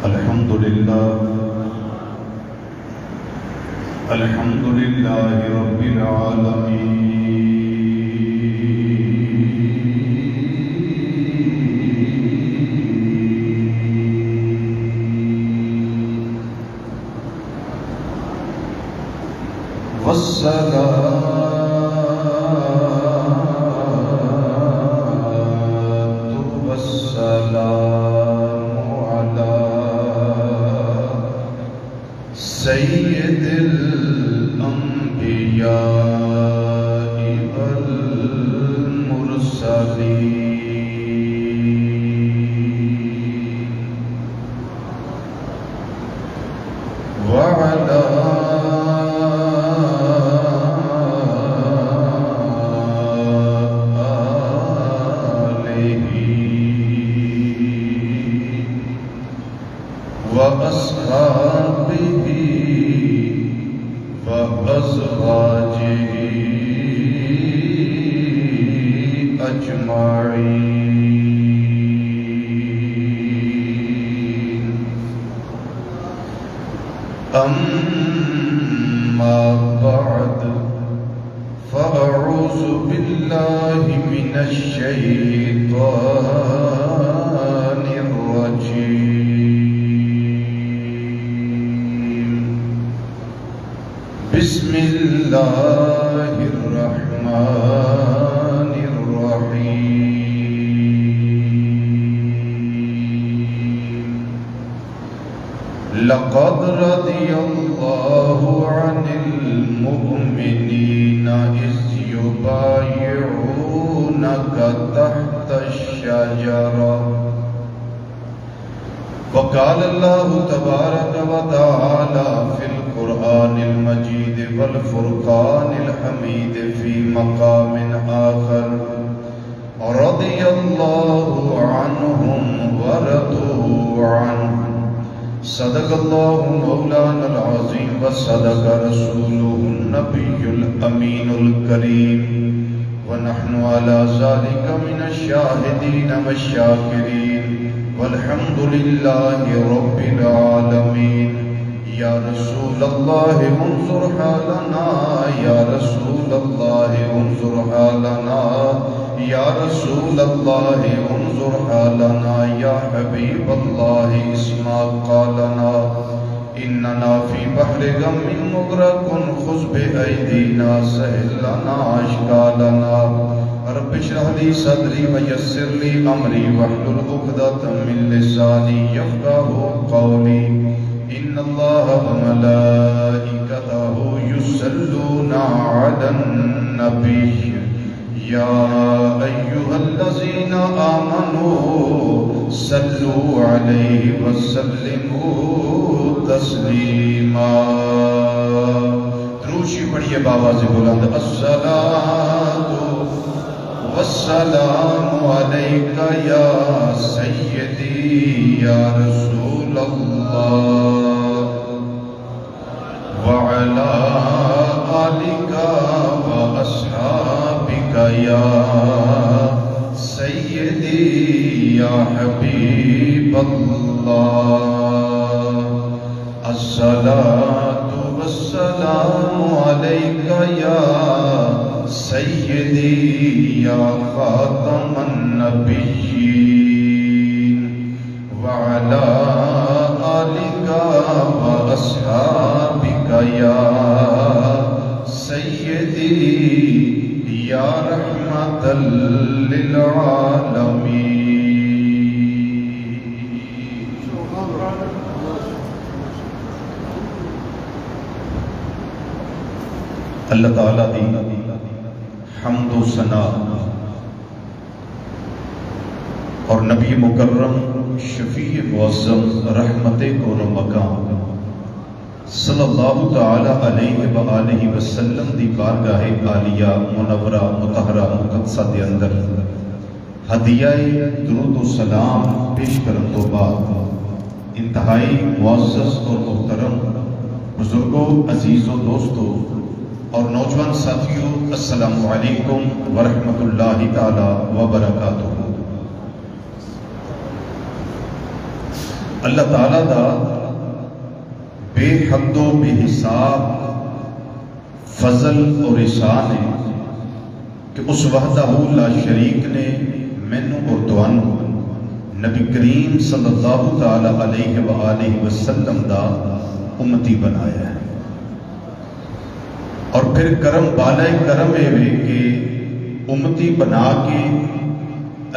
الحمد لله رب العالمين سيد الأنبياء والمرسلين وعلى آله وأصحابه وأزواجه أجمعين أما بعد فأعوذ بالله من الشيطان الرجيم بسم الله الرحمن الرحيم لقد رضي الله عن المؤمنين إذ يبايعونك تحت الشجرة وقال الله تبارك وتعالى في القرآن المجيد والفرقان الحميد في مقام آخر رضي الله عنهم ورضوا عنه صدق الله مولانا العظيم وصدق رسوله النبي الأمين الكريم ونحن على ذلك من الشاهدين والشاكرين والحمد لله رب العالمين يا رسول الله انظر حالنا يا رسول الله انظر حالنا يا رسول الله انظر حالنا يا حبيب الله اسمع قالنا إننا في بحر غم مغرق خذ بأيدينا سهل لنا أشكالنا رب اشرح لي صدري ويسر لي أمري واحلل عقدة من لساني يفقهوا قولي إن الله وملائكته يصلون على النبي يا أيها الذين آمنوا صلوا عليه وسلموا تسليما دروشی پڑھیے بآواز بلند الصلاة والسلام عليك يا سيدي يا رسول الله وعلى آلك وأصحابك يا سيدي يا حبيب الله الصلاة والسلام عليك يا سيدي يا خاتم النبيين وعلى آلك وأصحابك يا سيدي يا رحمة للعالمين اللہ تعالیٰ دی حمد و ثنا اور نبی مکرم شفیع معظم رحمت کون و مقام صلی اللہ تعالی علیہ وآلہ وسلم دی بارگاہ عالیہ منورہ مطہرہ مقدسہ دے اندر ہدیہ درود و سلام پیش کرن تو بعد انتہائی معزز اور محترم بزرگوں، عزیزوں، دوستوں اور نوجوان ساتھیوں، السلام علیکم ورحمۃ اللہ تعالی وبرکاتہ۔ اللہ تعالیٰ دا بے حد و بے حساب فضل اور احسان ہے کہ اس وحدہ لا شریک نے مینوں اور تانوں نبی کریم صلی اللہ تعالی علیہ وآلہ وسلم دا امتی بنایا ہے. اور پھر کرم بالائے کرم ہے کہ امتی بنا کے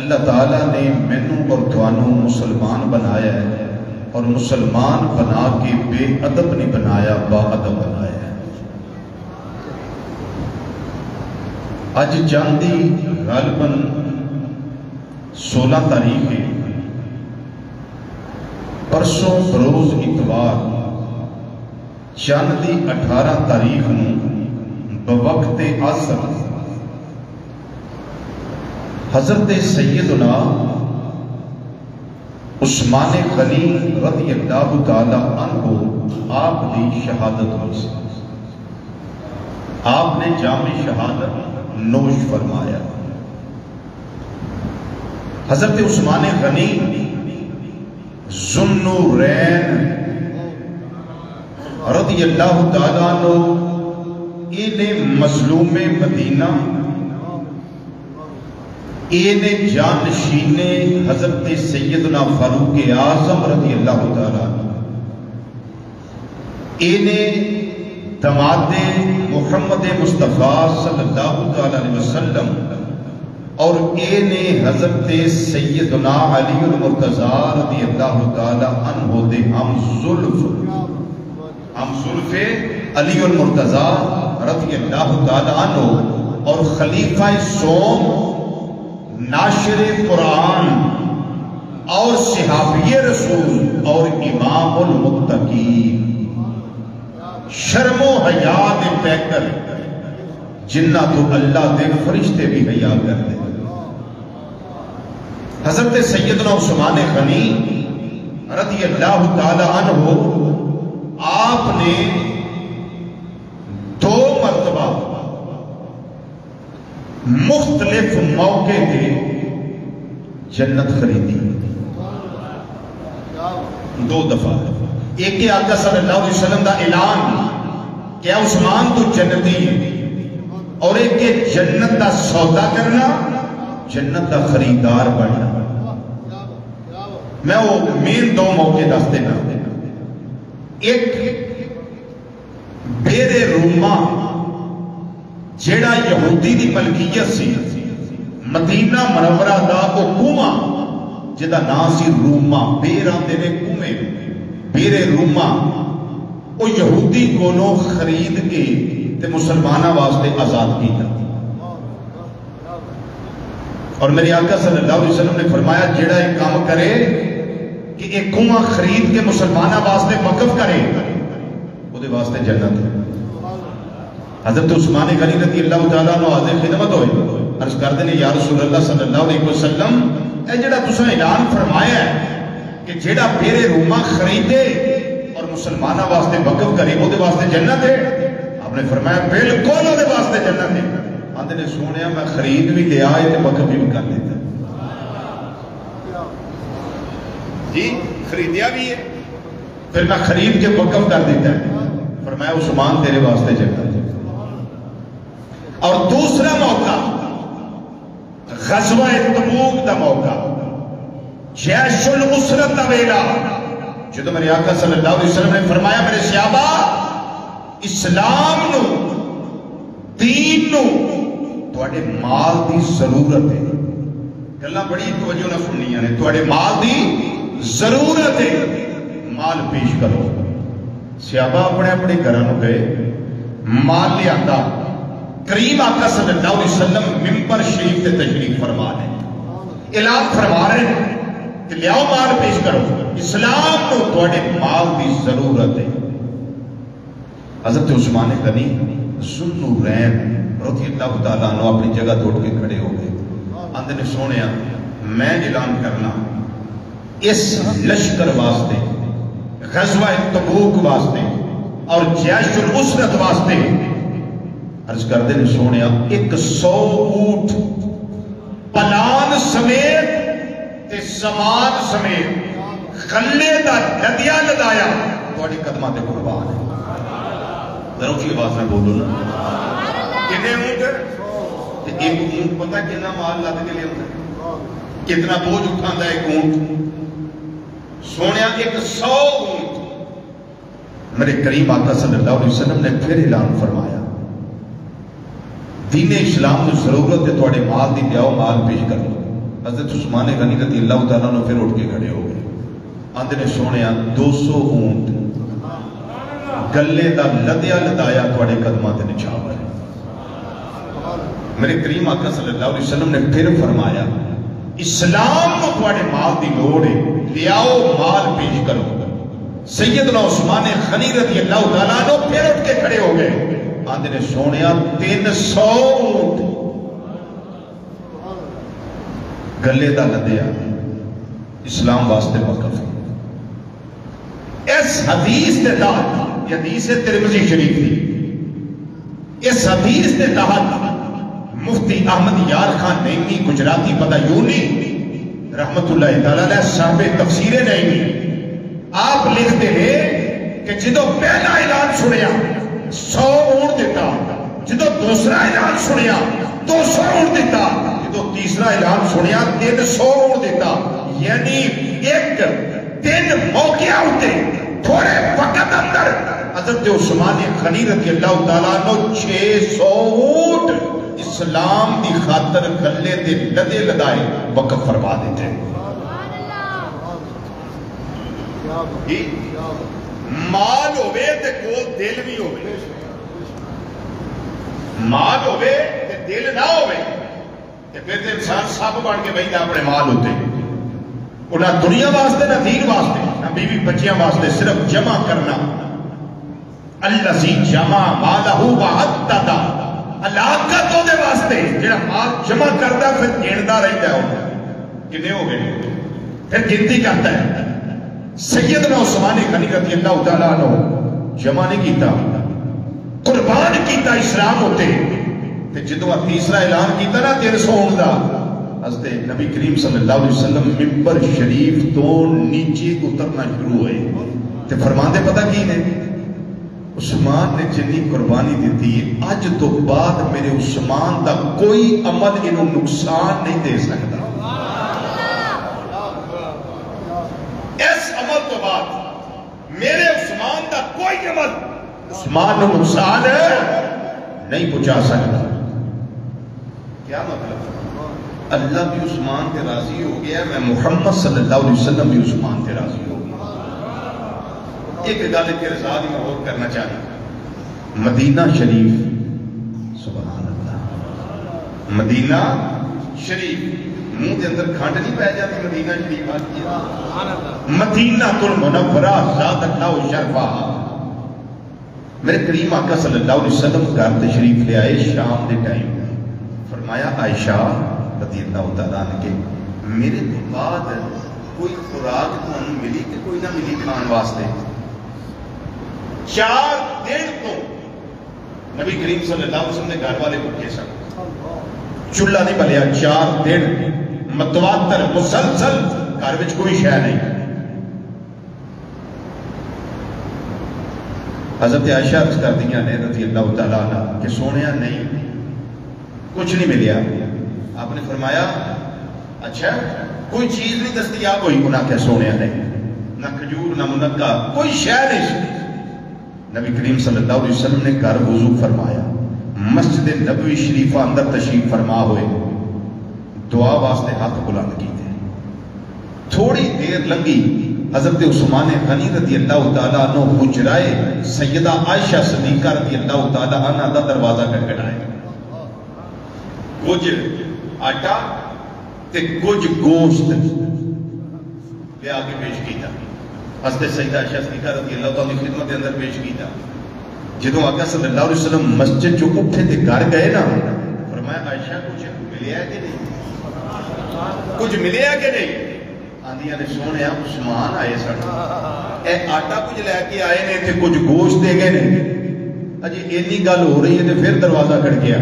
اللہ تعالیٰ نے مینوں اور تانوں مسلمان بنایا ہے، اور مسلمان بنا کے بے ادب نہیں بنایا، با ادب بنایا ہے. اج چاندی غالباً 16 تاریخ ہے، پرسوں بروز اتوار چاندی 18 تاریخ بوقت عصر حضرت سیدنا عثمان غنی رضی اللہ تعالی عنہ آپ کی شہادت ہوئی. آپ نے جام شہادت نوش فرمایا. حضرت عثمان غنی ذوالنورین رضی اللہ تعالیٰ عنہ مظلوم مدینہ جانشین حضرت سیدنا فاروق اعظم رضی اللہ تعالیٰ عنہ، دماد محمد مصطفیٰ صلی اللہ علیہ وسلم، اور حضرت سیدنا علی المرتضی رضی اللہ تعالیٰ عنہ دے ہم زلف علی المرتضی رضی اللہ تعالیٰ عنہ، اور خلیفہ سوم، ناشر قرآن، اور صحابی رسول، اور امام المتقین، شرم و حیا دے پیکر، جنہ تو اللہ دے فرشتے بھی حیا کرتے. حضرت سیدنا عثمان غنی رضی اللہ تعالی عنہ آپ نے 2 مرتبہ مختلف موقع پہ جنت خریدی. 2 دفعہ. ایک کہ آقا صلی اللہ علیہ وسلم دا اعلان کہ عثمان تو جنتی ہے، اور ایک کہ جنت دا سودا کرنا، جنت دا خریدار بننا. میں وہ مین 2 موقع دس دینا. ایک بیر روما جیڑا یہودی دی ملکیت سی، مدینہ منورہ دا او کوما جدا نام سی روما، بیر آندے نے کومے، بیر روما او یہودی کولوں خرید کے تے مسلمانہ واسطے آزاد کیتا. اور میرے آقا صلی اللہ علیہ وسلم نے فرمایا جیڑا ایک کام کرے کہ ایک کنواں خرید کے مسلمانہ واسطے وقف کرے، وہ دے واسطے جنت ہے. حضرت عثمان غنی رضی اللہ تعالیٰ عنہ حاضر خدمت ہوئے، عرض کر دینے یا رسول اللہ صلی اللہ علیہ وسلم، اے جیڑا تساں اعلان فرمایا ہے کہ جیڑا بیر روما خریدے اور مسلمانہ واسطے وقف کرے وہ دے واسطے جنت ہے. آپ نے فرمایا بالکل وہ دے واسطے جنت ہے. آندے نے سونیا میں خرید بھی لیا ہے تے وقف بھی کر دیتا. جی خریدیا بھی ہے، پھر میں خرید کے وقف کر دیتا ہے. فرمایا عثمان تیرے واسطے جنت ہے. اور دوسرا موقع غزوہ تبوک دا موقع، جیش الاسرت دا ویلا، جدو میرے آقا صلی اللہ علیہ وسلم نے فرمایا میرے صحابہ اسلام نو، دین نو تواڈے مال دی ضرورت ہے. گلاں بڑی توجہ نہ سننیاں نے. تواڈے مال دی ضرورت ہے، مال پیش کرو. صحابہ اپنے اپنے گھروں گئے، مال لے آتا. کریم آقا صلی اللہ علیہ وسلم ممبر شریف تے تشریف فرما رہے ہیں، اعلان فرما رہے ہیں کہ لیاؤ مال پیش کرو، اسلام کو تواڈے مال دی ضرورت ہے. حضرت عثمان غنی ذوالنورین رضی اللہ تعالیٰ عنہ اپنی جگہ توڑ کے کھڑے ہو گئے. آندے نے سونیا میں اعلان کرنا اس لشکر واسطے، غزوہ تبوک واسطے اور جیش الاسرت واسطے، عرض کردے نے سونیا 100 اونٹ پلان سمیت تے سامان سمیت غلے دا لدیا لدایا تھوڑی قدمہ تے قربان ہے. ذرا اچھی آواز میں بولو نا. کتنے اونٹ؟ ایک اونٹ پتہ کتنا مال لد کے لے ہوتا ہے؟ کتنا بوجھ اٹھاتا ہے ایک اونٹ؟ سونے 100 اونٹ. میرے کریم آقا صلی اللہ علیہ وسلم نے پھر اعلان فرمایا دین اسلام کو ضرورت ہے تھوڑے مال دی لیاؤ مال پیش کر دو. حضرت عثمان غنی رضی اللہ تعالیٰ نے پھر اٹھ کے کھڑے ہو گئے. آندے نے سونے 200 اونٹ گلے دا لدیا لدایا تھوڑے قدمہ تے نچھاور ہے. میرے کریم آقا صلی اللہ علیہ وسلم نے پھر فرمایا اسلام کو تھوڑے مال دی لوڑ ہے لیاؤ مال پیش کرو. سیدنا عثمان غنی رضی اللہ تعالیٰ نے پھر اٹھ کے کھڑے ہو گئے. آندے نے سونے 300 اونٹ گلے دا لدیا اسلام واسطے وقف ہے. اس حدیث کے تحت یہ حدیث ترمذی شریف تھی. اس حدیث کے تحت مفتی احمد یار خان نعیمی گجراتی بدایونی رحمت اللہ تعالیٰ علیہ صاحب تفسیر نعیمی آپ لکھتے ہیں کہ جدو پہلا اعلان سنیا 100 اونٹ دیتا, جدو دوسرا اعلان سنیا 200 اونٹ دیتا, جدو تیسرا اعلان سنیا 300 اونٹ دیتا. یعنی ایک 3 موقع ہوتے تھوڑے وقت اندر حضرت عثمان غنی رضی اللہ تعالیٰ نے 600 اونٹ اسلام دی خاطر گلے دے لدے لدائے وقف فرما دیتے. مال ہوئے تے کول دل بھی ہوئے, مال ہوئے تے دل نہ ہوئے تے پھر تے انسان سب بن کے بہت اپنے مال ہوتے نہ دنیا واسطے نہ دین واسطے نہ بیوی بچیاں واسطے, صرف جمع کرنا. الذی جمع مالہ وعددہ, علاقہ تو دے واسطے جڑا مال جمع کرتا پھر گنتا رہتا ہے. کتنے ہو گئے پھر گنتی کرتا ہے. سیدنا عثمان غنی رضی اللہ تعالیٰ عنہ جمع نہیں کیتا, قربان کیتا اسلام ہوتے. جدو تیسرا اعلان کیتا نا 300 اونٹ دا, حضرت نبی کریم صلی اللہ علیہ وسلم ممبر شریف تو نیچے اترنا شروع ہوئے تے فرماندے پتہ کی نے عثمان نے جنی قربانی دیتی ہے اج تو بعد میرے عثمان دا کوئی عمل انہوں نقصان نہیں دے سکتا. اس عمل تو بعد میرے عثمان دا کوئی عمل عثمان نے نقصان نہیں پہنچا سکتا. کیا مطلب؟ اللہ بھی عثمان تے راضی ہو گیا, میں محمد صلی اللہ علیہ وسلم بھی عثمان تے راضی ہو گیا. ایک گل کے رضا میں اور کرنا چاہتا ہوں. مدینہ شریف, سبحان اللہ, مدینہ شریف منہ کے اندر کھانڈ نہیں پہ جاتی. مدینہ شریف آتی ہے مدینہ المنورہ ذات اللہ شرفہ. میرے کریم آقا صلی اللہ علیہ وسلم گھر تشریف لے آئے شام دے ٹائم. فرمایا عائشہ رضی اللہ تعالیٰ عنہ کے میرے تو بعد کوئی خوراک تو ملی کہ کوئی نہ ملی کھان واسطے. 4 دن تو نبی کریم صلی اللہ علیہ وسلم نے گھر والے کو کیسا چولہا نہیں بلیا. 4 دن متواتر مسلسل گھر وچ کوئی شے نہیں. حضرت عائشہ عرض کر دیا نے رضی اللہ تعالیٰ عنہ کہ سونیا نہیں کچھ نہیں ملیا. آپ نے فرمایا اچھا کوئی چیز نہیں دستیاب ہوئی؟ انہاں کہ سونیا نہیں, نہ کھجور نہ منقہ کوئی شے نہیں. نبی کریم صلی اللہ علیہ وسلم نے گھر وضو فرمایا, مسجد نبوی شریفہ اندر تشریف فرما ہوئے, دعا واسطے ہاتھ بلند کیتے. تھوڑی دیر لگی حضرت عثمان غنی رضی اللہ تعالیٰ عنہ حجرائے سیدہ عائشہ صدیقہ رضی اللہ تعالیٰ عنہ دا دروازہ کھٹکھٹائے. کچھ آٹا تے کچھ گوشت لے آگے پیش کیتا. حضرت سیدہ عائشہ صدیقہ رضی اللہ تعالیٰ عنہ خدمت اندر پیش کیتا. جدوں آقا صلی اللہ علیہ وسلم مسجد جو اٹھے تے گھر گئے نا, فرمایا عائشہ کچھ ملیا کہ نہیں, کچھ ملیا کہ نہیں؟ آندیاں نے سونے عثمان آئے سن, اے آٹا کچھ لے کے آئے نے تے کچھ گوشت دے گئے نے. اجی اینی گل ہو رہی ہے تے پھر دروازہ کھڑ گیا.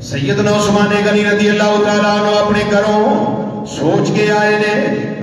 سیدنا عثمان غنی رضی اللہ تعالیٰ عنہ اپنے گھروں سوچ کے آئے نے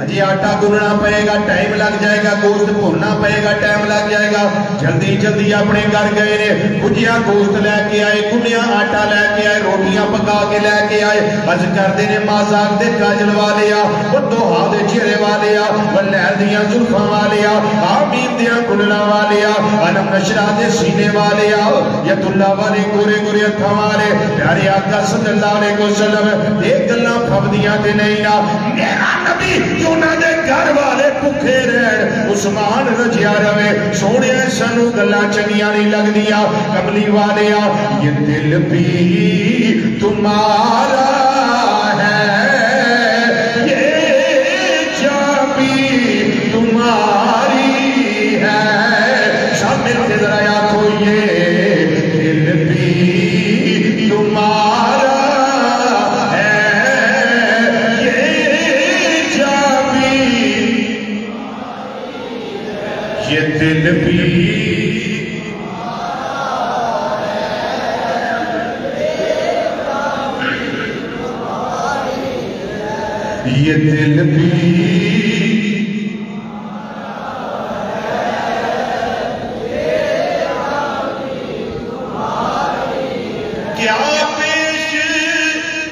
اجی آٹا گننا پڑے گا ٹائم لگ جائے گا گوشت بھوننا پڑے گا ٹائم لگ جائے گا جلدی جلدی اپنے گھر گئے نے بھجیا گوشت لے کے آئے گنیا آٹا لے کے آئے روٹیاں پکا کے لے کے آئے عرض کردے نے مازاق دے کاجل والے آ وہ دوہا دے چہرے والے آ وہ لہر دیاں زلفاں والے آ آمین دیاں گننا والے آ علم نشرہ دے سینے والے آ ید اللہ والے گورے گورے ہتھاں والے پیارے آقا صلی اللہ علیہ وسلم ایک گلاں پھبدیاں تے نہیں نا میرا نبی کیوں نہ دے گھر والے بھوکے رہن عثمان رجیا رہے سونے سانو گلاں چنگیاں نہیں لگ دیا کملی والے آ یہ دل بھی تمہارا ہے یہ جان بھی تمہاری ہے سب مل کے ذرا آنکھو یہ دل بھی تمہارا دل بھی یہ دل بھی کیا پیش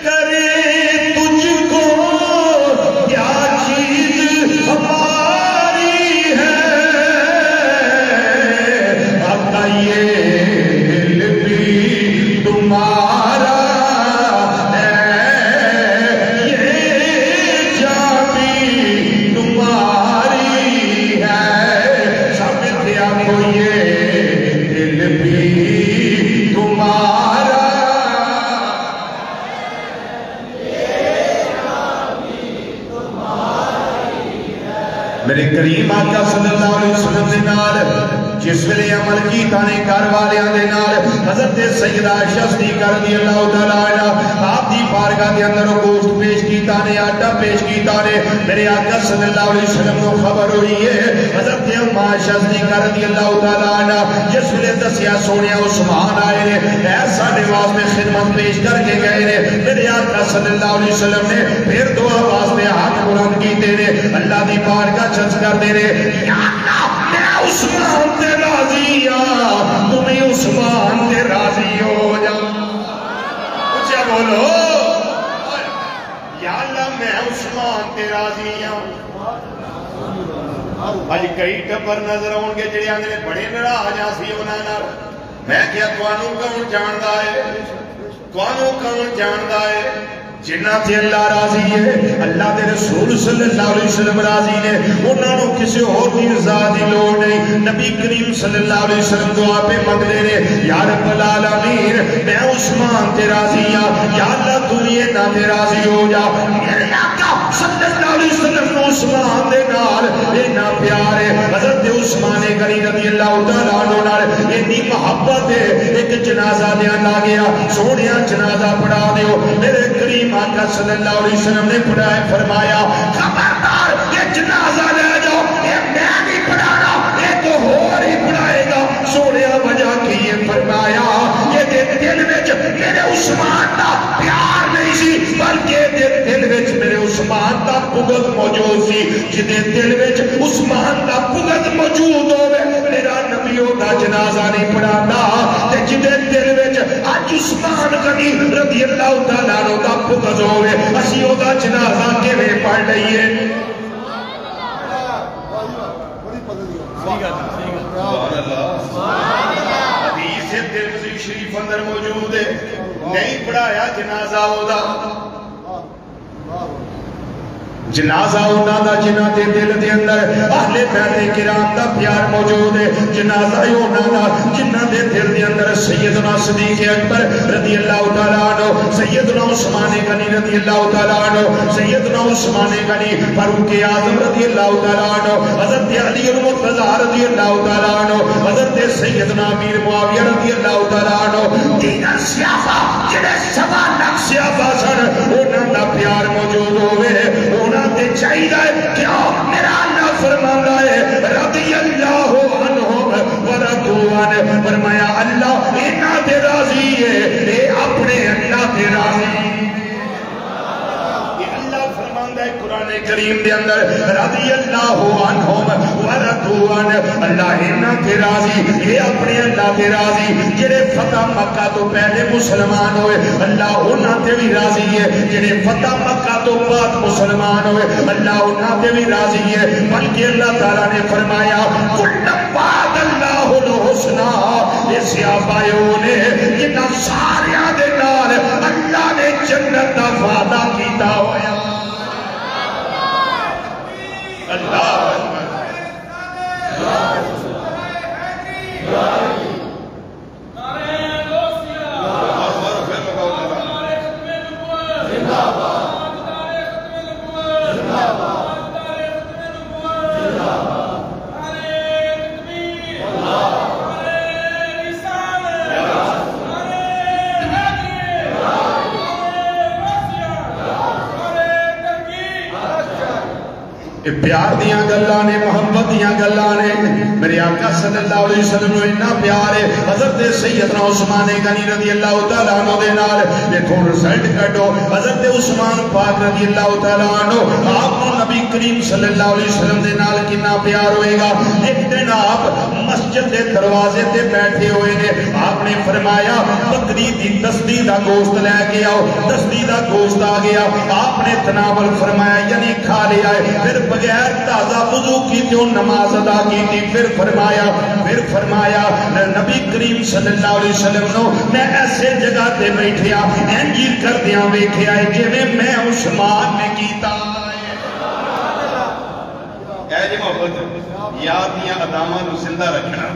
کرے تجھ کو کیا چیز ہماری ہے یہ دل بھی تمہارا ہے یہ جان بھی تمہاری ہے سب دیا کو یہ دل بھی تمہارا میرے کریم آقا صلی اللہ علیہ وسلم نے نال جس ویلے عمل کی تانے گھر والیاں دے نال حضرت سیدہ عائشہ صدیقہ رضی اللہ تعالیٰ عنہ آپ دی بارگاہ دے اندر گوشت پیش کی تانے آٹا پیش کی تانے میرے آقا صلی اللہ علیہ وسلم کو خبر ہوئی ہے حضرت عائشہ صدیقہ رضی اللہ تعالیٰ عنہ جس ویلے دسیا سونیا عثمان آئے نے ایسا نواز میں خدمت پیش کر کے گئے نے میرے آقا صلی اللہ علیہ وسلم نے پھر دو آواز میں ہاتھ بلند کیتے نے اللہ دی بارگاہ چنچ کر دے نے یا اللہ میں عثمان تے راضی تمہیں عثمان تے راضی ہو جا اچھا بولو یا اللہ میں عثمان تے راضی آج کئی ٹبر نظر ہوں گے جڑے آنے بڑے ناراض سی انہاں نال میں کیا توانوں کون جاندا ہے توانوں کون جاندا ہے جنہ تے اللہ راضی ہے اللہ دے رسول صلی اللہ علیہ وسلم راضی نے انہاں نوں کسی اور دی رضا دی لوڑ نہیں نبی کریم صلی اللہ علیہ وسلم دعا پہ منگدے نے یا رب العالمین میں عثمان تے راضی ہاں یا اللہ تو یہ نہ تے راضی ہو جا میرے آقا صلی اللہ علیہ وسلم نو عثمان دے نال اتنا پیار ہے حضرت عثمان غنی رضی اللہ تعالیٰ عنہ نال اتنی محبت ہے ایک جنازہ دے آ گیا سونیا جنازہ پڑھا دیو میرے کریم آقا صلی اللہ علیہ وسلم نے پڑھائے فرمایا خبردار یہ جنازہ لے جاؤ یہ میں نہیں پڑھانا یہ تو اور ہی پڑھائے گا سونے وجہ کی یہ فرمایا یہ دل وچ میرے عثمان دا پیار نہیں سی بلکہ دل وچ میرے عثمان دا بغض موجود سی جدے دل وچ عثمان دا بغض موجود ہوئے میرا نبیوں دا جنازہ نہیں پڑھانا تے جدے دل وچ اج عثمان غنی رضی اللہ تعالیٰ عنہ دا بغض ہوئے اسی او دا جنازہ کیویں پڑھ لئیے سبحان اللہ حدیث ترمذی شریف اندر موجود ہے نہیں پڑھایا جنازہ ہودا جنازہ ہونا دا جنہ دے دل دے اندر اہل بیت کرام دا پیار موجود ہے جنازہ ہونا دا جنہ دے دل دے اندر سیدنا صدیق اکبر رضی اللہ تعالیٰ عنہ سیدنا عثمان غنی رضی اللہ تعالیٰ عنہ سیدنا عثمان غنی فاروق اعظم رضی اللہ تعالیٰ عنہ حضرت علی المرتضی رضی اللہ تعالیٰ عنہ حضرت سیدنا امیر معاویہ رضی اللہ تعالیٰ عنہ دیگر سیافہ جنہیں سوا لکھ سیافہ سن انہاں دا پیار موجود ہوئے تے چاہیے کیا میرا اللہ فرماتا ہے رضی اللہ عنہ ورضوان فرمایا اللہ انہاں تے راضی ہے اے اپنے اللہ تے راضی یہ اللہ فرماتا ہے قرآن کریم دے اندر رضی اللہ عنہم ورضوان اللہ انہاں تے راضی یہ اپنے اللہ تے راضی جڑے فتح مکہ تو پہلے مسلمان ہوئے اللہ انہاں تے بھی راضی ہے جڑے فتح مکہ تو بعد مسلمان ہوئے اللہ انہاں تے بھی راضی ہے بلکہ اللہ تعالیٰ نے فرمایا کل بعد اللہ الحسنہ یہ صحابیوں نے جنہاں ساریاں دے نال اللہ نے جنت دا وعدہ کیتا ہویا اللہ پیار دیاں گلاں نے محبت دیاں گلاں نے میرے آقا صلی اللہ علیہ وسلم نے اتنا پیار ہے حضرت سیدنا عثمان غنی رضی اللہ تعالیٰ عنہ دے نال دیکھو رزلٹ کٹو حضرت عثمان پاک رضی اللہ تعالیٰ عنہ آپ کو نبی کریم صلی اللہ علیہ وسلم دے نال کتنا پیار ہوئے گا ایک دن آپ مسجد دے دروازے تے بیٹھے ہوئے نے آپ نے فرمایا بکری دی دستی دا گوشت لے کے آؤ دستی دا گوشت آ گیا آپ نے تناول فرمایا یعنی کھا لیا ہے پھر بغیر تازہ وضو کی تو نماز ادا کی تھی پھر فرمایا نبی کریم صلی اللہ علیہ وسلم نو میں ایسے جگہ تے بیٹھیا انجی کر دیاں بیٹھیا ہے جویں میں عثمان نے کیتا اے جی محبت یاد دیاں اداماں نو زندہ رکھنا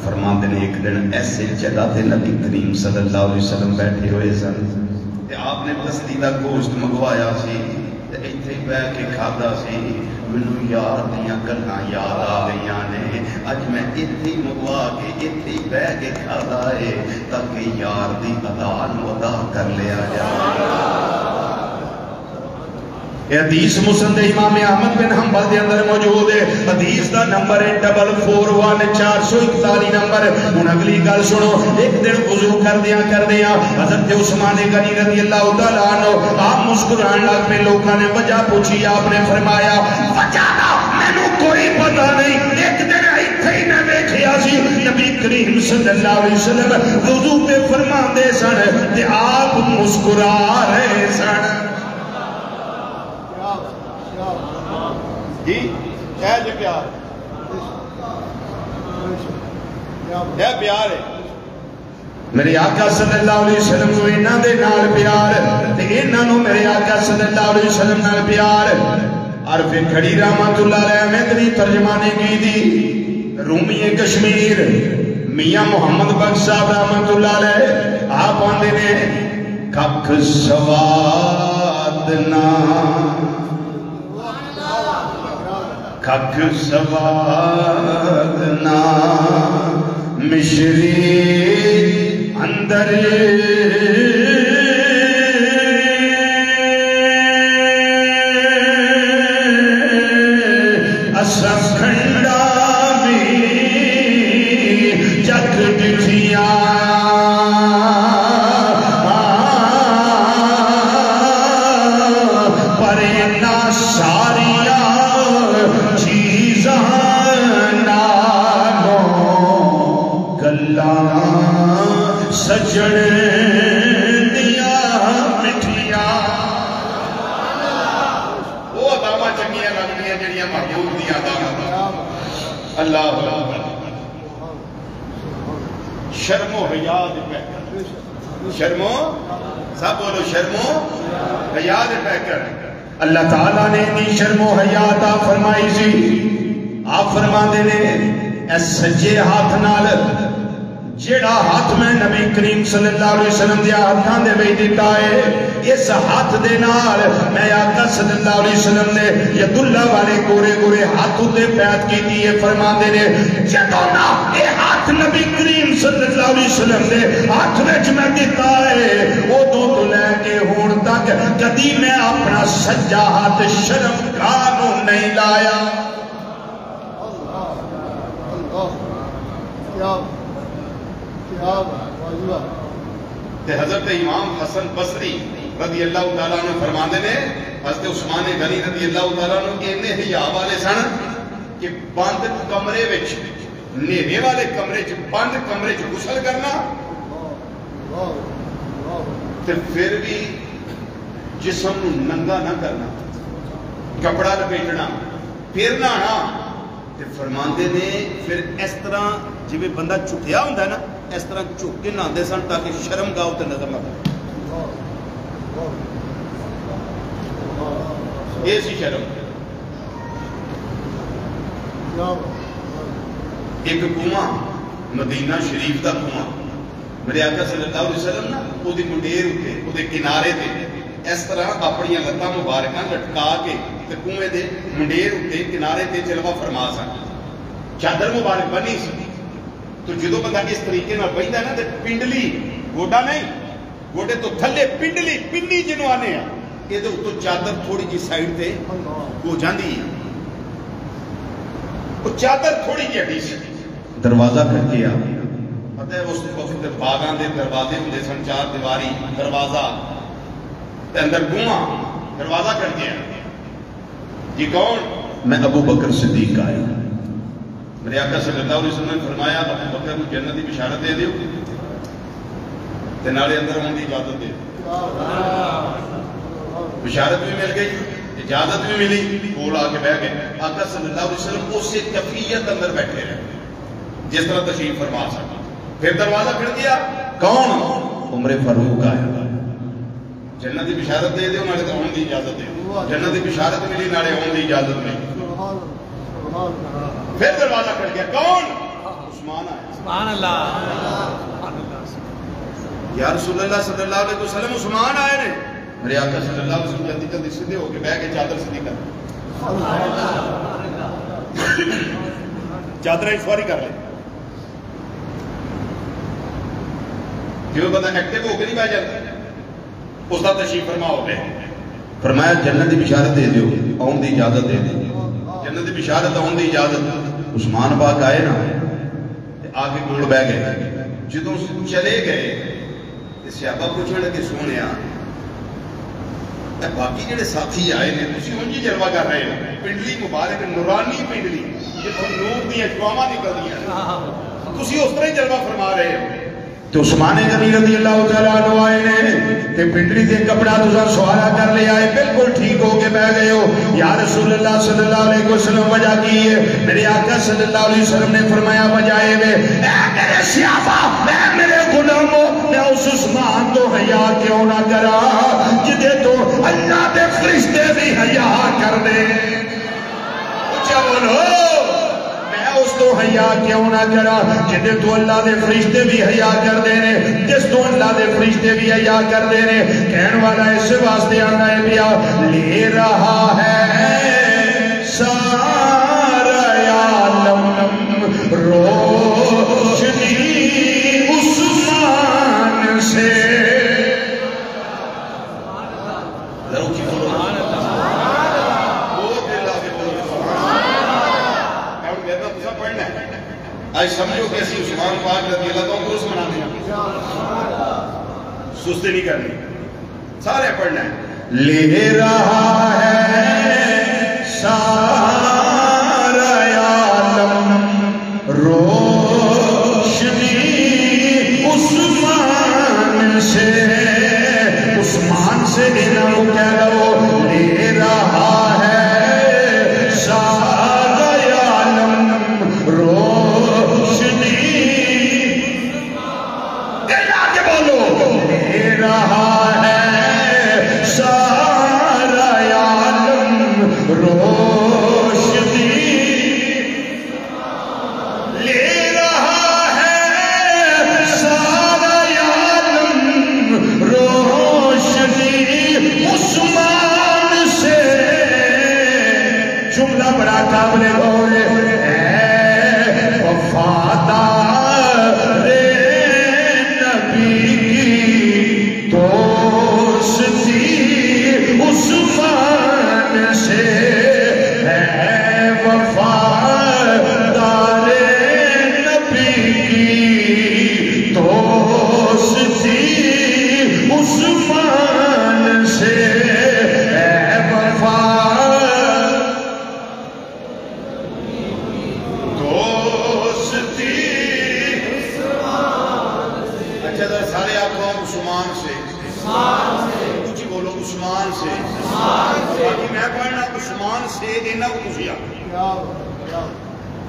فرماندے نے ایک دن ایسے جگہ تے نبی کریم صلی اللہ علیہ وسلم بیٹھے ہوئے سن تے آپ نے دستی دا گوشت منگوایا سی اتنے بہ کے کھادا سی مینوں یار دیاں گلاں یاد آ گئیاں نے اج میں اتنے منگوا کے اتنے بہ کے کھادا ہے تاکہ یار دی ادا نو ادا کر لیا جائے یہ حدیث مسند امام احمد بن حنبل دے اندر موجود ہے حدیث دا نمبر ہے 441 نمبر ہن اگلی گل سنو ایک دن وضو کر دیا حضرت عثمان غنی رضی اللہ تعالیٰ عنہ آپ مسکران لگ پہ لوگوں نے وجہ پوچھی آپ نے فرمایا وجہ دا مینوں کوئی پتہ نہیں ایک دن ایتھے ہی میں ویکھیا سی نبی کریم صلی اللہ علیہ وسلم وضو پہ فرماندے سن تے آپ مسکرا رہے سن جی اے جی پیار اے پیار ہے میرے آقا صلی اللہ علیہ وسلم کو انہاں دے نال پیار تے انہاں نو میرے آقا صلی اللہ علیہ وسلم نال پیار عرف کھڑی رحمت اللہ علیہ میں تری ترجمانے کی دی رومی کشمیر میاں محمد بخش صاحب رحمت اللہ علیہ آپ آندے نے کھک سواد نا کھک سواد نا مشری اندر اسم کھنڈا بھی جگ دکھیا پر نہ ساریا سجن دیا مٹھیا وہ ادامہ چنگیاں لگنیاں جڑیاں محبوب دیا ادامہ اللہ شرم و حیا دے پیکر شرم و سب بولو شرم و حیا دے پیکر اللہ تعالیٰ نے اتنی شرم و حیا عطا فرمائی سی آپ فرماندے نے اے سجے ہاتھ نال جیڑا ہاتھ میں نبی کریم صلی اللہ علیہ وسلم دیا ہاتھاں دے بھی دیتا ہے اس ہاتھ دے نال میں آقا صلی اللہ علیہ وسلم نے ید اللہ والے گورے گورے ہاتھوں دے بیعت کی دیئے فرما دے نے جدو نا اے ہاتھ نبی کریم صلی اللہ علیہ وسلم نے ہاتھ وچ میں دیتا ہے وہ دو تو لے کے ہون تک کدی میں اپنا سجا ہاتھ شرم کانوں نہیں لایا حضرت امام حسن بصری رضی اللہ تعالیٰ عنہ فرماندے نے حضرت عثمان غنی رضی اللہ تعالیٰ عنہ اینے حیا والے سن کہ بند کمرے وچ نیوے والے کمرے چ بند کمرے چ غسل کرنا تے پھر بھی جسم نو ننگا نہ کرنا، کپڑا لپیٹنا، پھر نہانا تے فرماندے نے پھر اس طرح جی بندہ جھکیا ہوندا ہے نا اس طرح جھک کے نہاندے سن تاکہ شرم گاہ تے نظر نہ پے. یہ سی شرم. ایک کنواں مدینہ شریف دا کنواں میرے آقا صلی اللہ علیہ وسلم نا وہ دی منڈیر ہوتے وہ دے کنارے تے اس طرح اپنی لتاں مبارکاں لٹکا کے تے کنویں دے منڈیر ہوتے کنارے تے چلوا فرما سن. چادر مبارک بنی سی تو جدو بندہ اس طریقے نہ بہندا نا تے پنڈلی گوڈا نہیں گوڈے تو تھلے پنڈلی پنڈی جنوں آنے ہیں یہ تو چادر تھوڑی جی سائڈ تے ہو جاندی ہے. وہ چادر تھوڑی جی ہٹی سی. دروازہ کھڑ کے آ پتہ ہے اس وقت باغاں دے دروازے ہوندے سن 4 دیواری دروازہ تے اندر کنواں دروازہ کھڑ کے آ. جی کون؟ میں ابو بکر صدیق آیا. میرے آقا صلی اللہ علیہ وسلم نے فرمایا ابو بکر کو جنت کی بشارت دے دیو تے نالے اندر آنے کی اجازت دے. بشارت بھی مل گئی اجازت بھی ملی کول آ کے بیٹھ گئے. آقا صلی اللہ علیہ وسلم اسی کیفیت اندر بیٹھے رہے جس طرح تشریف فرما سکے. پھر دروازہ کھڑ گیا. کون؟ عمر فاروق آیا. جنت کی بشارت دے دیو نالے تے آنے کی اجازت دے. جنت کی بشارت ملی نالے آنے کی اجازت ملی. پھر دروازہ کھڑ گیا. کون؟ عثمان آیا. سبحان اللہ. یا رسول اللہ صلی اللہ علیہ وسلم عثمان آئے نے. میرے آقا صلی اللہ علیہ وسلم جلدی جلدی سیدھے ہو کے بیٹھ کے چادر سیدھی کر چادر سواری کر لے. جو بندہ ایکٹیو ہو کے نہیں بیٹھ جاتا اس کا تشریف فرما ہو گئے. فرمایا جنت کی بشارت دے دیو آن دی اجازت دے دیو. جنت کی بشارت آن دی اجازت. عثمان پاک آئے نا آگے کول بہ گئے. جدوں چلے گئے صحابہ پوچھنے لگے سونے باقی جڑے ساتھی آئے نے تسی انجی جلوہ کر رہے ہیں. پنڈلی مبارک نورانی پنڈلی جتوں نور دی اجواما نکل دیا تسی اس طرح ہی جلوہ فرما رہے ہیں. تو عثمان غنی رضی اللہ تعالیٰ عنہ آئے نے تے پنڈلی دے کپڑا تساں سوارا کر لے آئے بالکل ٹھیک ہو کے بیٹھ گئے ہو. یا رسول اللہ صلی اللہ علیہ وسلم وجہ کی ہے؟ میرے آقا صلی اللہ علیہ وسلم نے فرمایا وجہ ہے اے میرے صحابہ اے میرے غلاموں میں اس عثمان تو حیا کیوں نہ کرا جدے تو اللہ دے فرشتے بھی حیا کر دے. اچھا بولو اس تو حیا کیوں نہ کرا جدے تو اللہ دے فرشتے بھی حیا کر دینے جس تو اللہ دے فرشتے بھی حیا کر دینے. کہن والا اس واسطے آنا ہے بیا لے رہا ہے سارا عالم روشنی عثمان سے. آج سمجھو کہ اسی عثمان پاک رضی اللہ تعالیٰ کو اس منا دیا سستی نہیں کرنی سارے پڑھنا ہے. لے رہا ہے سارا عالم روشنی عثمان سے. عثمان سے دینا وہ کہہ لو لے رہا ہے سارا عالم روشنی. لے رہا ہے سارا عالم روشنی. لے رہا ہے سارا عالم روشنی عثمان سے. جملہ بڑا قابل غور ہے. وفادار عثمان سے ہے وفادار نبی کی دوستی. عثمان سے ہے عثمان سے باقی میں پڑھنا عثمان سے اینا کو کسی آگے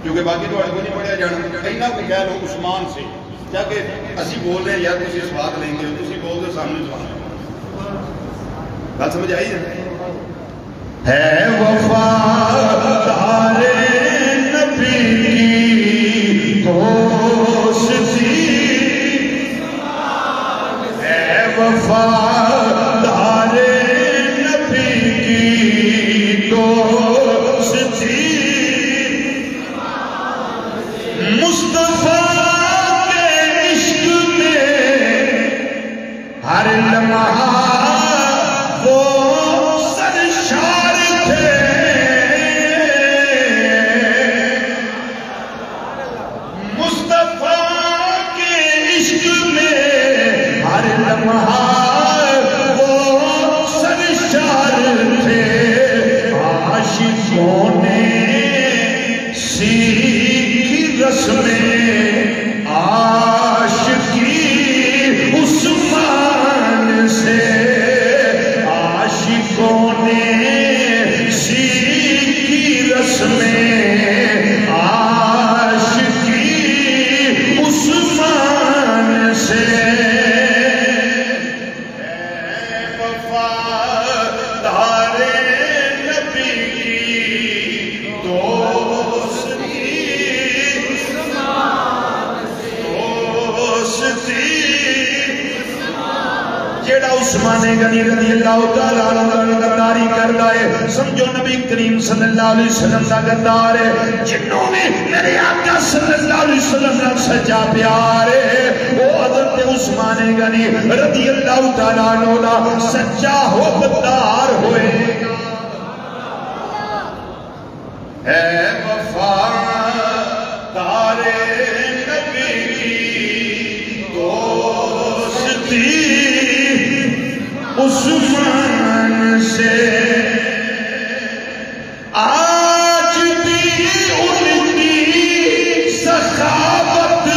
کیونکہ باقی تو اڑے کو نہیں پڑھیا جانا اینا کو کہہ لو عثمان سے کیا کہ اسی بول رہے ہیں یار کسی سواد لیں گے کسی بول دے سامنے سواد بات سمجھ آئی ہے وفادار نبی کی دوستی ہے وفادار نبی کی دوستی مصطفیٰ کے عشق میں ہر لمحہ وہ سرشار تھے مصطفیٰ کے عشق میں ہر لمحہ وہ سرشار تھے عاشقوں نے سیکھی رسمیں عاشقی عثمان سے عاشقوں نے سیکھی رسمیں عاشقی عثمان سے وفادار نبی کی دوستی جیڑا عثمان غنی رضی اللہ تعالیٰ عنہ غداری کردا ہے سمجھو نبی کریم صلی اللہ علیہ وسلم دا غدار ہے جنہوں نے میرے آقا صلی اللہ علیہ وسلم کا سچا پیار ہے وہ حضرت عثمان غنی رضی اللہ تعالیٰ عنہ دا سچا حوبدار ہوئے اے وفادار نبی کی دوستی عثمان سے آج بھی ان کی سخاوت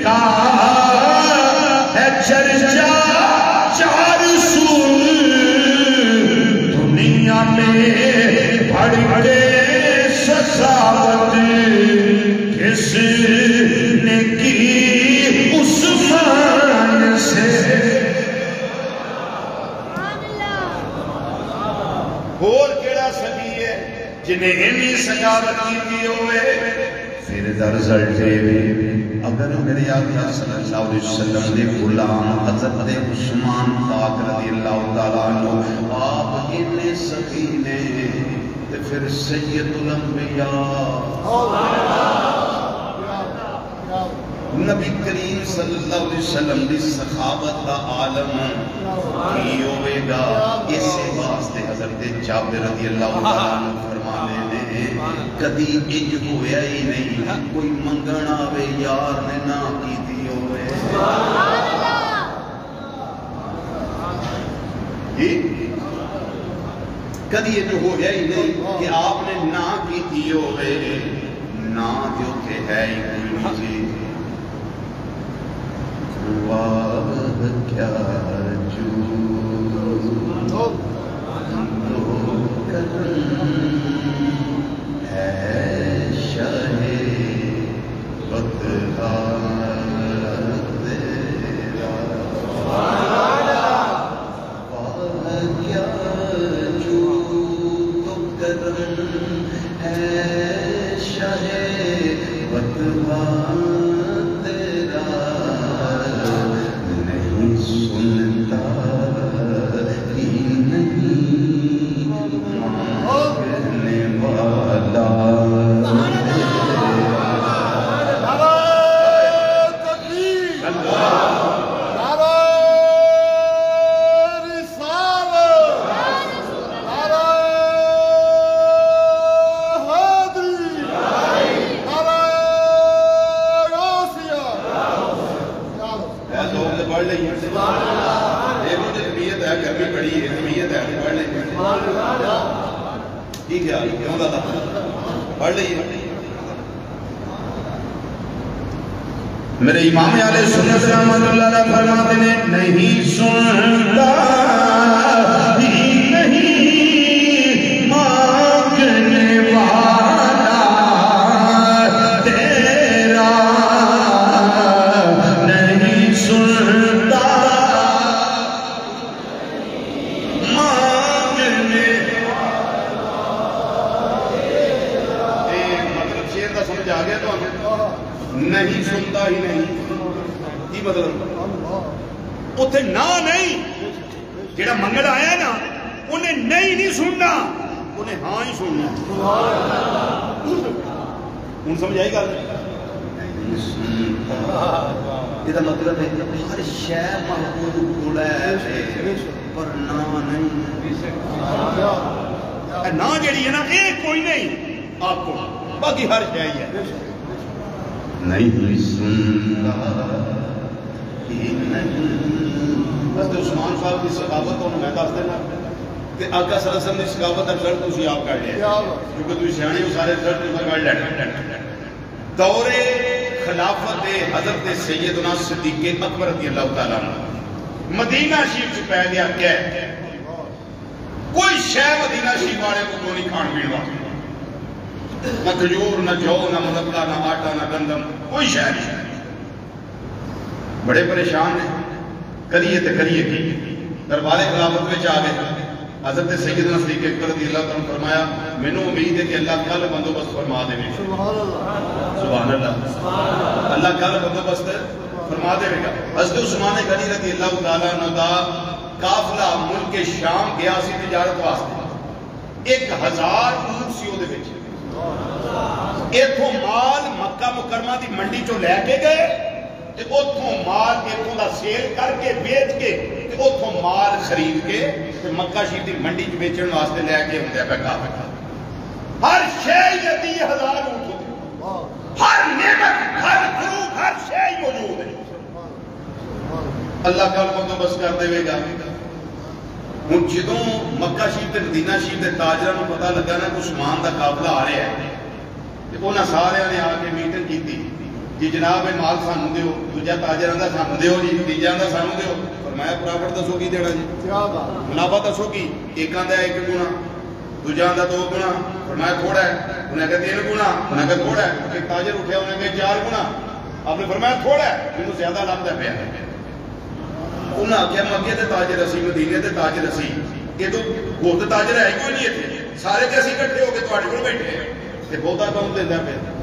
کا ہے چرچا چار سو دنیا میں بڑھ کے سخاوت کس نے کی عثمان سے اور کیڑا سبھی ہے جنہیں انہی سجاوت کی ہوئے پھر درزل دے اگر میرے آقا صلی اللہ علیہ وسلم دے غلام حضرت عثمان پاک رضی اللہ تعالیٰ عنہ آپ انہیں سبھی نے پھر سید الانبیاء نبی کریم صلی اللہ علیہ وسلم دی سخاوت دا عالم کی ہوئے گا اسی واسطے حضرت جابر رضی اللہ عنہ فرمانے نے کدی اج ہویا ہی نہیں کوئی منگن آوے یار نے نہ کی دی ہوئے کدی اج ہویا ہی نہیں کہ آپ نے نہ کی دی ہوئے نہ جو کہ ہے ہی کوئی چیز واہ کیا جو کرم ہے شاہ بطہا تیرا واہ کیا جو کرم ہے شاہ بطہا سنتا ہی نہیں مانگنے والا میرے امام علیہ سنت رحمت اللہ علیہ فرماتے ہیں نہیں سنتا سمجھ آ گیا تو نہیں سنتا ہی نہیں کی مطلب اتنے نہ نہیں جڑا منگل آیا نا انہیں نہیں سننا انہیں ہاں ہی سننا ہوں سمجھ آئی گل یہ مطلب ہے ہر شے محبوب کوڑا ہے پر نہ نہیں نہ جڑی ہے نا یہ کوئی نہیں آپ کو باقی ہر شے ہی ہے نہیں سننا حضرت عثمان صاحب کی ثقافت کو میں دس دینا کہ آقا صلی اللہ علیہ وسلم کی ثقافت کا رزلٹ تسی آپ کر لیا کیونکہ تسی سیانے ہو سارے رزلٹ تسی کر لینا دور خلافت حضرت سیدنا صدیق اکبر رضی اللہ تعالیٰ عنہ مدینہ شریف سے پہ گیا کہ کوئی شے مدینہ شریف والے کو نہیں کھان پین والا نہ کھجور نہ جو نہ مربا نہ آٹا نہ گندم کوئی شے نہیں بڑے پریشان ہیں کریے تو کریے کی دربار خلافت میں آ گئے حضرت سیدنا صدیق اکبر رضی اللہ تعالیٰ فرمایا میں نے امید ہے کہ اللہ کل بندوبست فرما دے گا سبحان اللہ اللہ کل بندوبست فرما دے گا حضرت عثمان غنی رضی اللہ تعالیٰ عنہ دا قافلہ ملک شام گیا سی تجارت واسطے 1000 اونٹ سی دے وچ ایتھوں مال مکہ مکرمہ دی منڈی چوں لے کے گئے تے اوتھوں مال ایتھوں دا سیل کر کے بیچ کے تے اوتھوں مال خرید کے تے مکہ شریف دی منڈی چ بیچن واسطے لے کے ہوندے پہ کافلا ہر شے یتی 1000 اونٹ ہر نعمت ہر فروغ ہر شے موجود ہے اللہ کا بندوبست کر دے گا ہوں جدوں مکہ شریف تے مدینہ شریف دے تاجراں نوں پتہ لگا نا کہ عثمان دا قافلہ آ رہا ہے تے انہاں سارے نے آ کے میٹنگ کیتی جی جناب یہ مال سانو دیو دوجا تاجر آندا سانو دیو جی تیجا آندا سانو دیو فرمایا پرافٹ دسو کی دینا جی منافع دسو کی ایک آندا 1 گنا دوجا آندا 2 گنا فرمایا تھوڑا ہے انہیں کہا 3 گنا انہیں کہا تھوڑا ہے ایک تاجر اٹھیا انہیں کہا 4 گنا آپ نے فرمایا تھوڑا ہے مینوں زیادہ لگدا پیا انہیں آخیا مکے دے تاجر اسی مدینے دے تاجر اسی یہ تو ہور تاجر ہے کوئی نہیں اتنے سارے تے اسی اکٹھے ہو کے تواڈے کول بیٹھے تے بہتا کون دیندا پیا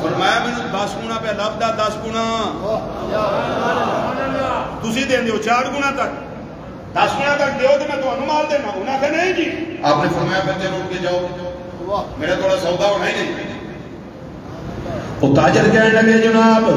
فرمایا مینوں 10 گنا پہ لبدا 10 گنا تسی دین دیو 4 گنا تک 10 گنا تک دیو تے میں تانوں مال دینا انہاں کہ نہیں جی آپ نے فرمایا بچے اٹھ کے جاؤ میرا تھوڑا سودا ہونا ہی نہیں وہ تاجر کہنے لگے جناب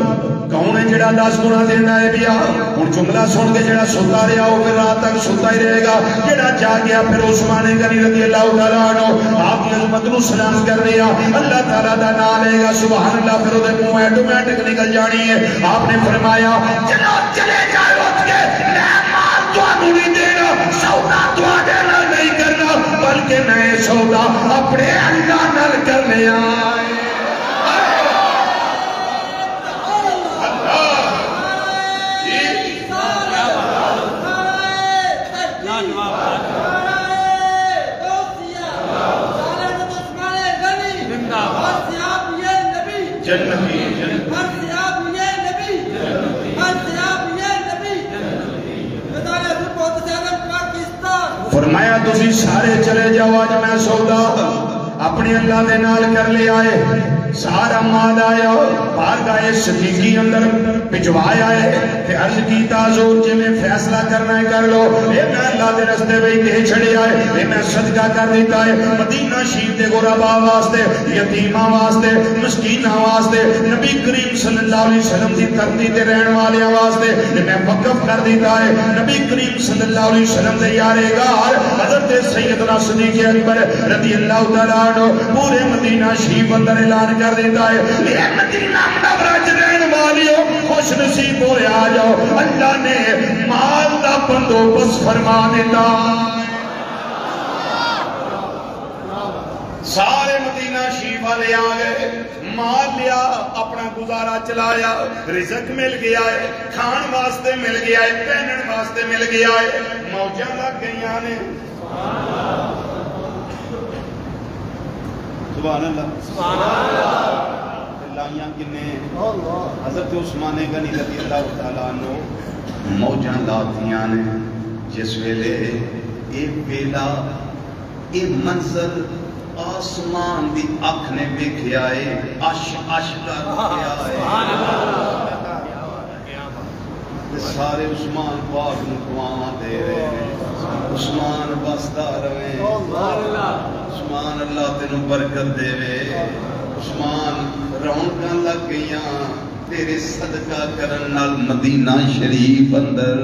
کون ہے جڑا 10 گنا دینا ہے بیا ہن جملہ سن کے جڑا ستا رہا وہ پھر رات تک ستا ہی رہے گا جڑا جا گیا پھر عثمان غنی رضی اللہ تعالیٰ عنہ آپ کی عظمت نو سلام کر دیا اللہ تعالیٰ دا نام لے گا سبحان اللہ پھر وہ منہ آٹومیٹک نکل جانی ہے آپ نے فرمایا جناب چلے جائے اٹھ کے میں مال تانوں نہیں دینا سودا تواڈے نال نہیں کرنا بلکہ میں سودا اپنے اللہ نال کرنے آئے فرمایا تسی سارے چلے جاؤ آج میں سودا اپنے اللہ دے نال کر لے آئے سارا مال آیا بارگاہ صدیقی اندر پجوایا ہے کہ عرض کیتا حضور جی میں فیصلہ کرنا ہے کر لو اے میں اللہ دے رستے وہی دے چھڑے آئے اے میں صدقہ کر دیتا ہے مدینہ شریف دے غرباء واسطے یتیماں واسطے مسکیناں واسطے نبی کریم صلی اللہ علیہ وسلم دی دھرتی تے رہن والیاں واسطے اے میں وقف کر دیتا ہے نبی کریم صلی اللہ علیہ وسلم دے یارے گار حضرت سیدنا صدیق اکبر رضی اللہ تعالیٰ عنہ پورے مدینہ شریف اندر اعلان کر دیتا ہے اے مدینہ منورہ چ رہن والیو خوش نصیب ہوئے آ جاؤ اللہ نے مال دا بندوبست فرما دیتا سارے مدینہ شریف والے آ گئے مال لیا اپنا گزارا چلایا رزق مل گیا ہے کھان واسطے مل گیا ہے پہنن واسطے مل گیا ہے موجاں لگ گئیاں نے سبحان اللہ سبحان اللہ لائیاں کنے حضرت عثمان غنی رضی اللہ تعالیٰ عنہ موجاں لاتیاں نے جس ویلے اے ویلا اے منظر آسمان دی اکھ نے دیکھیا ہے اش اش کر کیا ہے سارے عثمان پاک نو دعاواں دے رہے ہیں عثمان بسدا رہے عثمان اللہ تینوں برکت دے عثمان رونقاں لگ گئیاں تیرے صدقہ کرن نال مدینہ شریف اندر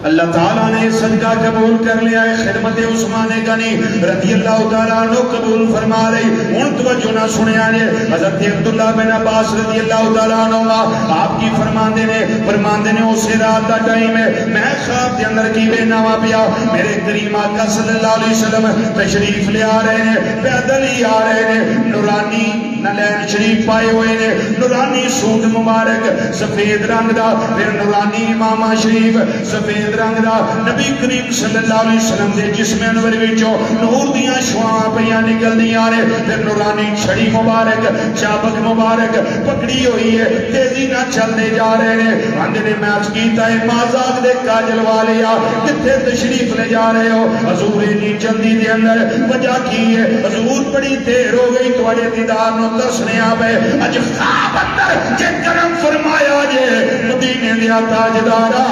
اللہ تعالیٰ نے صدقہ قبول کر لیا ہے خدمت عثمان غنی رضی اللہ تعالیٰ عنہ قبول فرما رہی ان توجہ نہ سنے آنے حضرت عبداللہ بن عباس رضی اللہ تعالیٰ عنہ آپ کی فرماندے نے اسے رات دا ٹائم ہے میں خواب دے اندر کی بے نوا پیا میرے کریم آقا صلی اللہ علیہ وسلم تشریف لے آ رہے ہیں پیدل ہی آ رہے ہیں نورانی نلین شریف پائے ہوئے نے نورانی سوٹ مبارک سفید رنگ دا پھر نورانی امامہ شریف سفید رنگ دا نبی کریم صلی اللہ علیہ وسلم دے جسم انور وچوں نور دیاں شعاعاں پیاں نکل دیاں نے پھر نورانی چھڑی مبارک چابک مبارک پکڑی ہوئی ہے تیزی نہ چلنے جا رہے ہیں اندر نے میچ کیتا ہے مازاق دے کاجل والے آ کتے تشریف لے جا رہے ہو حضور اتنی جلدی دے اندر وجہ کی ہے حضور بڑی دیر ہو گئی تواڈے دیدار نو ترسنے آ پے اج خواب اندر جے کرم فرمایا جے مدینے دیا تاجدارا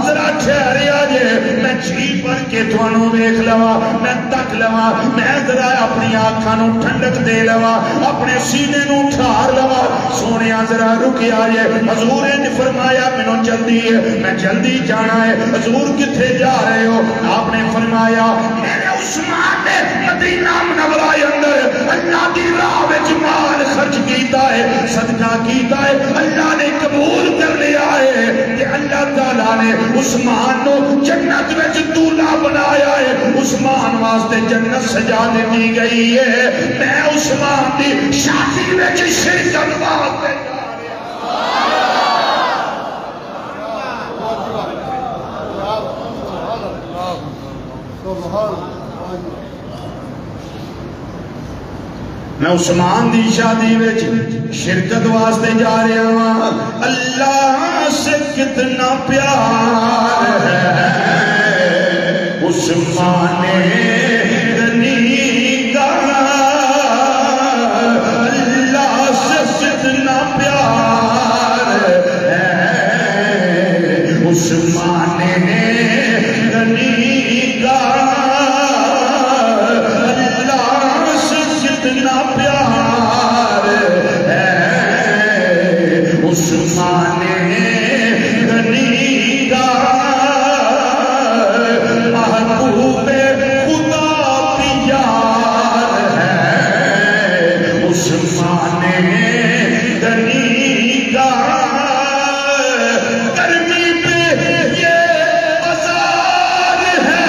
ذرا ٹھہریا جے میں جی پر کے تھانوں ویکھ لوا میں تک لوا میں ذرا اپنی آنکھاں نو ٹھنڈک دے لوا اپنے سینے نو ٹھار لوا سونیا ذرا رکیا جے حضور نے فرمایا مینوں جلدی ہے میں جلدی جانا ہے حضور کتھے جا رہے ہو آپ نے فرمایا میرے عثمان نے مدینہ منورہ اندر اللہ دی راہ وچ مال خرچ کیتا ہے صدقہ کیتا ہے اللہ نے قبول کر لیا ہے کہ اللہ تعالیٰ نے عثمان نو جنت وچ دولہا بنایا ہے عثمان واسطے جنت سجا دی گئی ہے میں عثمان دی شادی وچ شرکت واسطے میں عثمان دی شادی وچ شرکت واسطے جا رہا ہوں اللہ سے کتنا پیار ہے عثمان غنی کا اللہ سے کتنا پیار ہے عثمان غنی کا عثمان غنی کا محبوب خدا پیار ہے عثمان غنی کا گرمی پہ یہ آزار ہے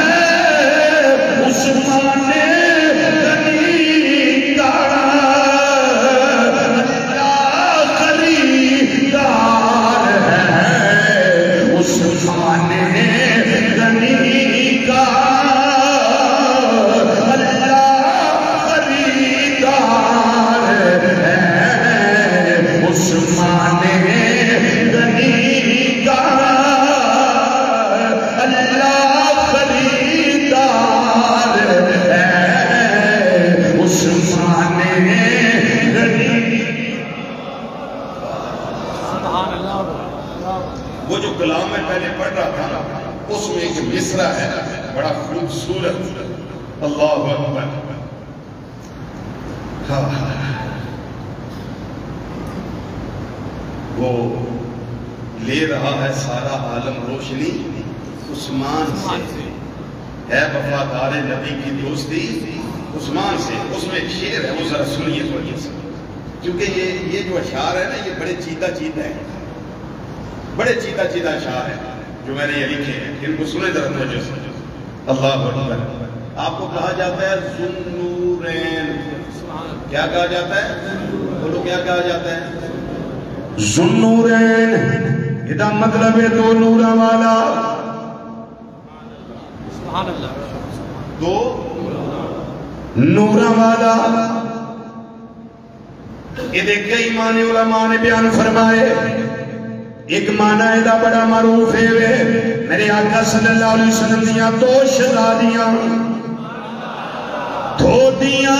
عثمان غنی کا عثمان غنی کا اللہ خریدار ہے عثمان غنی کا اللہ خریدار ہے عثمان غنی وہ جو کلام میں پہلے پڑھ رہا تھا نا اس میں ایک مصرع ہے بڑا خوبصورت اللہ اکبر وہ لے رہا ہے سارا عالم روشنی عثمان سے ہے وفادار نبی کی دوستی عثمان سے اس میں ایک شعر ہے وہ ذرا سنیے تھوڑی سی کیونکہ یہ جو اشعار ہے نا یہ بڑے چیدہ چیدہ ہے بڑے چیدہ چیدہ اشعار ہیں جو میں نے یہ لکھے ہیں ان کو سنے ذرا توجہ سے اللہ اکبر آپ کو کہا جاتا ہے ذوالنورین کیا کہا جاتا ہے بولو کیا کہا جاتا ہے ذوالنورین یہ مطلب ہے دو نورا والا سبحان اللہ دو نورا والا یہ دیکھ کئی معنی علماء نے بیان فرمائے ایک معنی ایدہ بڑا معروف ہے میرے آقا صلی اللہ علیہ وسلم دیاں دو شہزادیاں دھو دیا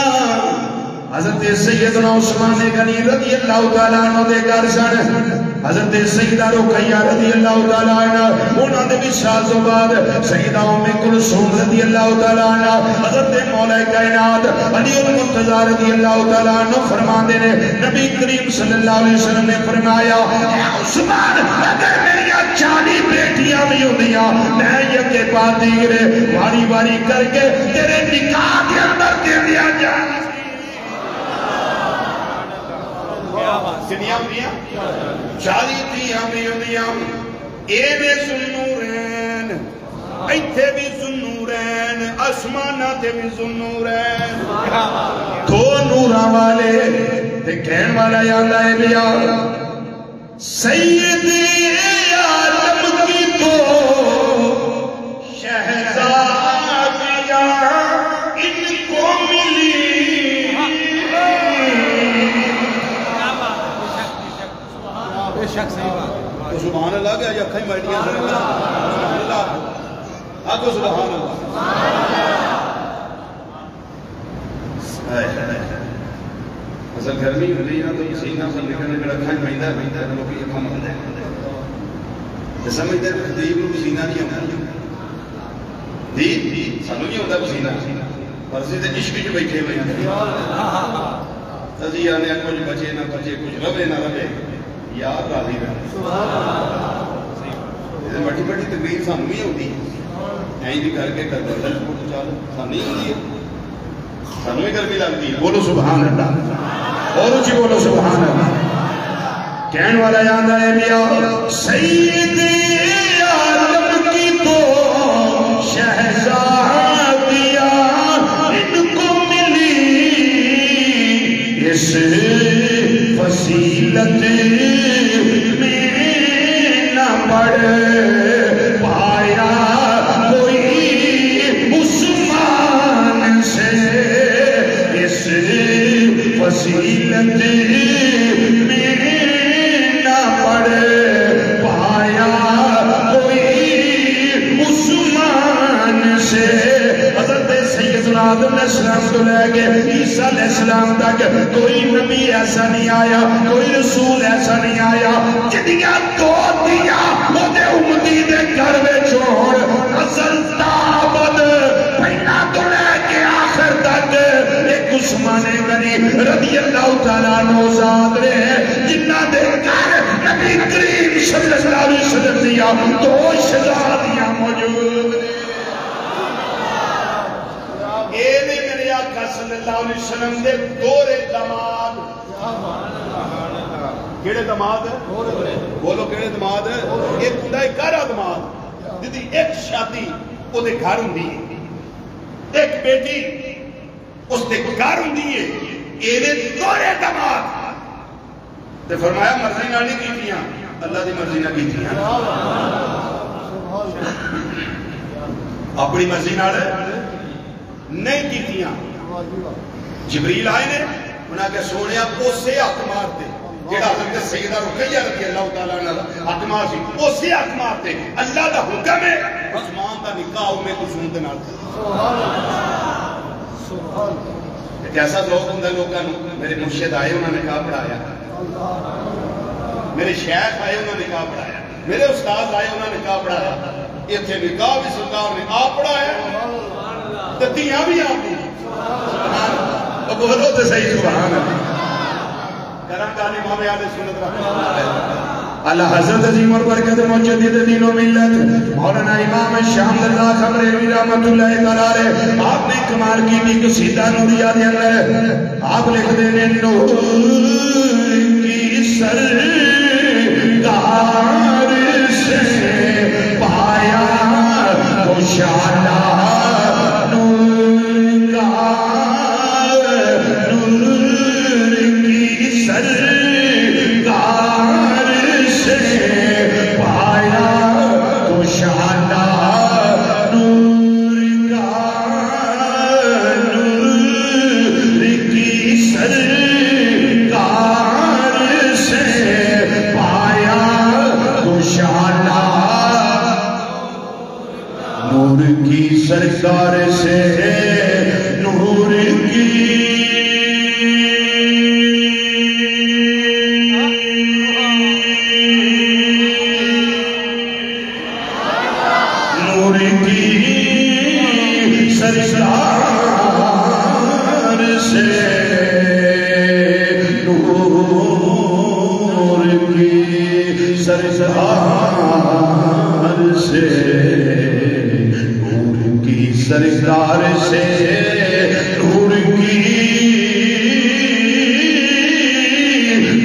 حضرت سیدنا عثمان غنی رضی اللہ تعالیٰ عنہ دے گھر سن حضرت سیدہ رقیہ رضی اللہ تعالیٰ عنہ انہاں دے وصال تو بعد سیدہ ام کلثوم رضی اللہ تعالیٰ عنہ حضرت مولا کائنات علی المرتضی رضی اللہ تعالیٰ عنہ فرماندے نے نبی کریم صلی اللہ علیہ وسلم نے فرمایا اے عثمان اگر میری 40 بیٹیاں بھی ہوندیاں میں یکے بعد دیگرے واری واری کر کے تیرے نکاح کے اندر دے دیا جائے کنیاں ہوندیاں 40 تیاں بھی ہوندیاں اے میں ذوالنورین ایتھے بھی ذوالنورین آسماناں تے بھی ذوالنورین دو نوراں والے تے کہن والا یاد ہے بیا سید عالم کی تو شہزادیاں ان کو ملی سبحان اللہ کہ آج اکھائی مائٹیاں سبحان اللہ آگو سبحان اللہ اصل گرمی ہو رہی ہے تو یہ سینہ سے نکلنے میرا اکھائی مائندہ ہے لوگ یہ اکھا مانده ہیں تو سمجھتے ہیں کہ خطیب کو سینہ نہیں ہوتا دید سانو نہیں ہوتا سینہ پر سے عشق جو بیٹھے ہوئے ہیں تزیہ نے کچھ بچے نہ بچے کچھ ربے نہ ربے یار راضی رہے بڑی بڑی تقریر سانو نہیں ہوتی این بھی کر کے کر دے چالو سانو نہیں ہوتی ہے سانو ہی کر کے لگتی ہے بولو سبحان اللہ اور اچھی بولو سبحان اللہ کہن والا یاد ہے بیا سید عالم کی تو شہزادیاں ان کو ملی اس فصیلت پڑھ پایا کوئی عثمان سے اس فصیلت میں نہ پڑھ پایا کوئی عثمان سے حضرت سیدنا آدم علیہ السلام تو لے کے عیسیٰ علیہ السلام تک کوئی نبی ایسا نہیں آیا کوئی رسول ایسا نہیں آیا جدیاں دو دیا مجھے امتی دے گھر میں چھوڑ نسل تابد پہنا تو لے کے آخر تک ایک عثمان غنی رضی اللہ تعالیٰ نوزاد رہے جنہ دے گھر نبی کریم صلی اللہ علیہ وسلم دیا دو شہزادیاں موجود صلی اللہ علیہ وسلم دے دور دماد کیڑے دماد ہے بولو کیڑے دماد ہے ایک ہوندا ہے گھرا دماد جدی ایک شادی او دے گھر ہوندی ہے ایک بیٹی اس دے گھر ہوندی ہے ایویں دور دماد تے فرمایا مرضی نال نہیں کیتیاں اللہ دی مرضی نال کیتیاں اپنی مرضی نال نہیں کیتیاں جبریل آئے نے انہاں کے سونیا اسے حق مارتے جیڑا حضرت سیدہ رقیہ رضی اللہ تعالیٰ عنہ حق مار سی اسے حق مارتے اللہ دا حکم ہے عثمان دا نکاح میں کلثوم دے نال ایک ایسا ذوق ہوندا لوکاں نوں میرے مرشد آئے انہاں نے نکاح پڑھایا میرے شیخ آئے انہاں نے نکاح پڑھایا میرے استاد آئے انہاں نے نکاح پڑھایا ایتھے نکاح بھی سرکار نے آپ پڑھایا تے تیاں بھی آپ دی بولو تو صحیح سبحان اللہ کرم دان امام اہل سنت رحمۃ اللہ علیہ اللہ حضرت عظیم البرکت مجدد دین و ملت مولانا امام شام اللہ خبریلوی رحمۃ اللہ تعالی آپ نے کمال کی بھی قصیدہ نوریہ دے اندر آپ لکھ دے نے نور کی سرکار سے پایا خوشالہ سرکار سے نور سرکار سے، نور کی سرکار سے،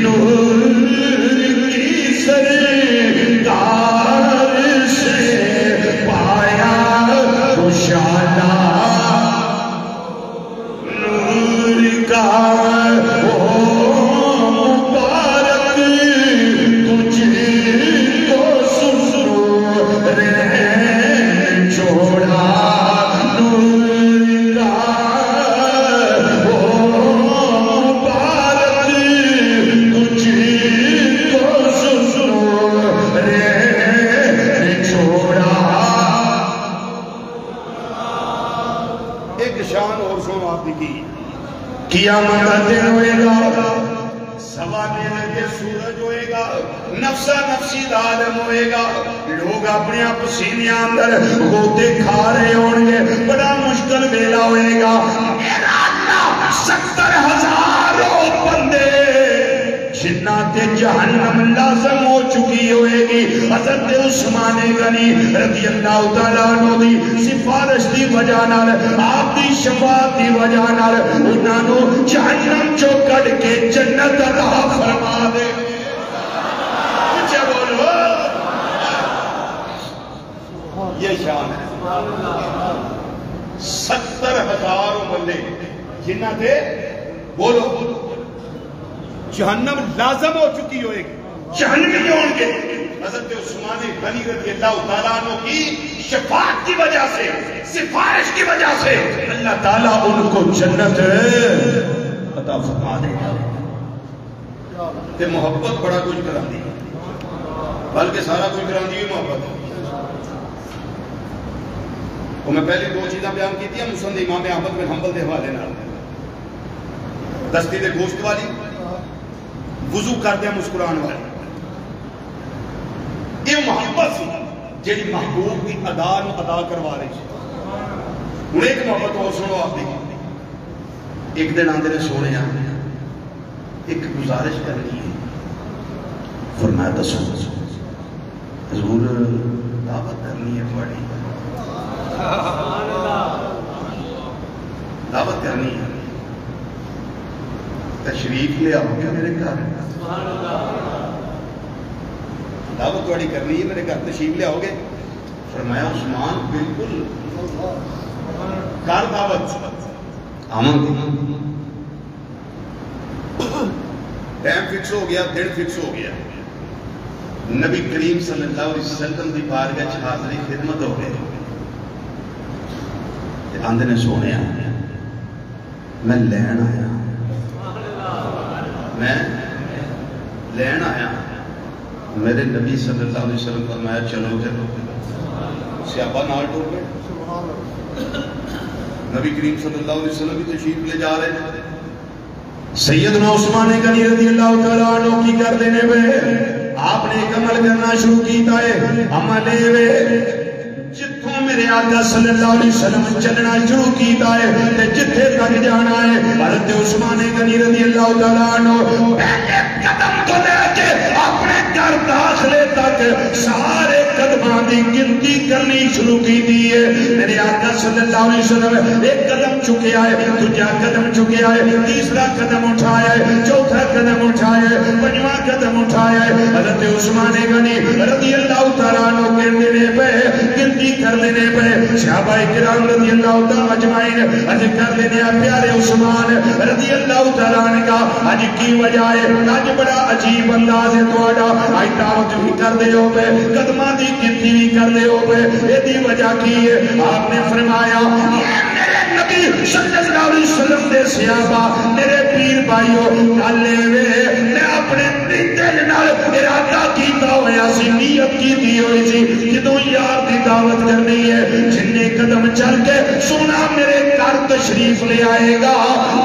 نور کی سرکار سے پایا خوشالہ نور کا مبارک تجھ کو سسرور چھوڑا نور کا مبارک تجھ کو سسرور چھوڑا۔ ایک شان اور سنو آپ کی قیامت کا دن ہوئے گا، سوا دن کے سورج ہوئے گا، نفسا نفسی عالم ہوئے گا، لوگ اپنے پسینے اندر غوطے کھا رہے ہوں گے، بڑا مشکل ویلا ہوئے گا۔ میرا اللہ 70,000 بندے جنات جہنم لازم ہو چکی ہوئے گی۔ حضرت عثمان غنی رضی اللہ تعالیٰ عنہ دی سفارش دی وجہ نال، آپ دی شفاعت دی وجہ نال انہاں نو جہنم چو کڈ کے جنت عطا فرما دے۔ اونچا بولو، یہ شان ہے۔ 70,000 بندے جنہ دے بولو جہنم لازم ہو چکی ہوئے گی، جہنمی ہوں گے۔ حضرت عثمان غنی رضی اللہ تعالیٰ عنہ کی شفاعت کی وجہ سے، سفارش کی وجہ سے اللہ تعالیٰ ان کو جنت عطا فرما دے گا۔ تے محبت بڑا کچھ کرا دی، بلکہ سارا کچھ کرا دی محبت ہے۔ وہ میں پہلے 2 چیزاں بیان کی تھی، مسند امام احمد بن حنبل دے حوالے نال، دستی دے گوشت والی، وضو کردے مسکران والی، یہ محبت سی جیڑی محبوب کی ادا نو ادا کروا رہی سی۔ ہن ایک محبت اور سنو آپ دی۔ ایک دن آندے نے سونے ایک گزارش کرنی ہے، فرمایا دسو حضور دعوت کرنی ہے تھوڑی، دعوت کرنی ہے، تشریف لے آؤ گے میرے گھر، دعوت تھوڑی کرنی ہے، میرے گھر تشریف لے آؤ گے؟ فرمایا عثمان بالکل کر دعوت، آمن دی۔ ٹائم فکس ہو گیا، دن فکس ہو گیا، نبی کریم صلی اللہ علیہ وسلم دی بارگاہ وچ حاضری خدمت ہو گئی۔ آندے نے سونے میں لین آیا، میں لین آیا، میرے نبی صلی اللہ علیہ وسلم فرمایا چلو چلو، صحابہ نال ٹور گئے، نبی کریم صلی اللہ علیہ وسلم بھی تشریف لے جا رہے ہیں۔ سیدنا عثمان غنی رضی اللہ تعالیٰ عنہ کی کر دینے پہ آپ نے ایک عمل کرنا شروع کیتا ہے، عمل وے جتوں میرے آقا صلی اللہ علیہ وسلم چلنا شروع کیتا ہے تے جتھے تک جانا ہے، حضرت عثمان غنی رضی اللہ تعالیٰ عنہ پہلے قدم تو لے کے اپنے گھر داخلے تک سارے قدماں دی گنتی کرنی شروع کی دی ہے۔ میرے آقا صلی اللہ علیہ وسلم ایک قدم چکے آئے، دوجا قدم چکے آئے، تیسرا قدم اٹھایا ہے، چوتھا قدم اٹھایا ہے، پنجواں قدم اٹھایا ہے۔ حضرت عثمان غنی رضی اللہ تعالیٰ عنہ کے دینے پہ گنتی کر لینے پہ صحابہ کرام رضی اللہ تعالیٰ اجمعین اج کر لینے پیارے عثمان رضی اللہ تعالیٰ عنہ کا اج کی وجہ ہے، اج بڑا عجیب انداز ہے تھوڑا، آئی دعوت بھی کر دے ہو پہ، قدمہ دی گنتی بھی کر دے ہو پہ، یہ دی وجہ کی ہے، آپ نے فرمایا میرے نبی صلی اللہ علیہ وسلم دے صحابہ میرے پیر بھائیو کالے وے میں اپنے دل نال ارادہ کیتا ہویا سی، نیت کی دی ہوئی سی جدوں یار دی دعوت کرنی ہے، جننے قدم چل کے سونا میرے گھر تشریف لے آئے گا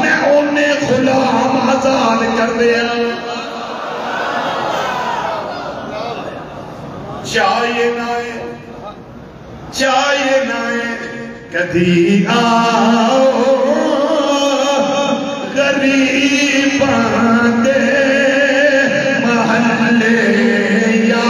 میں انہیں غلام آزاد کر دیا۔ چاہیے نہ کدی آؤ غریباں دے محلے یا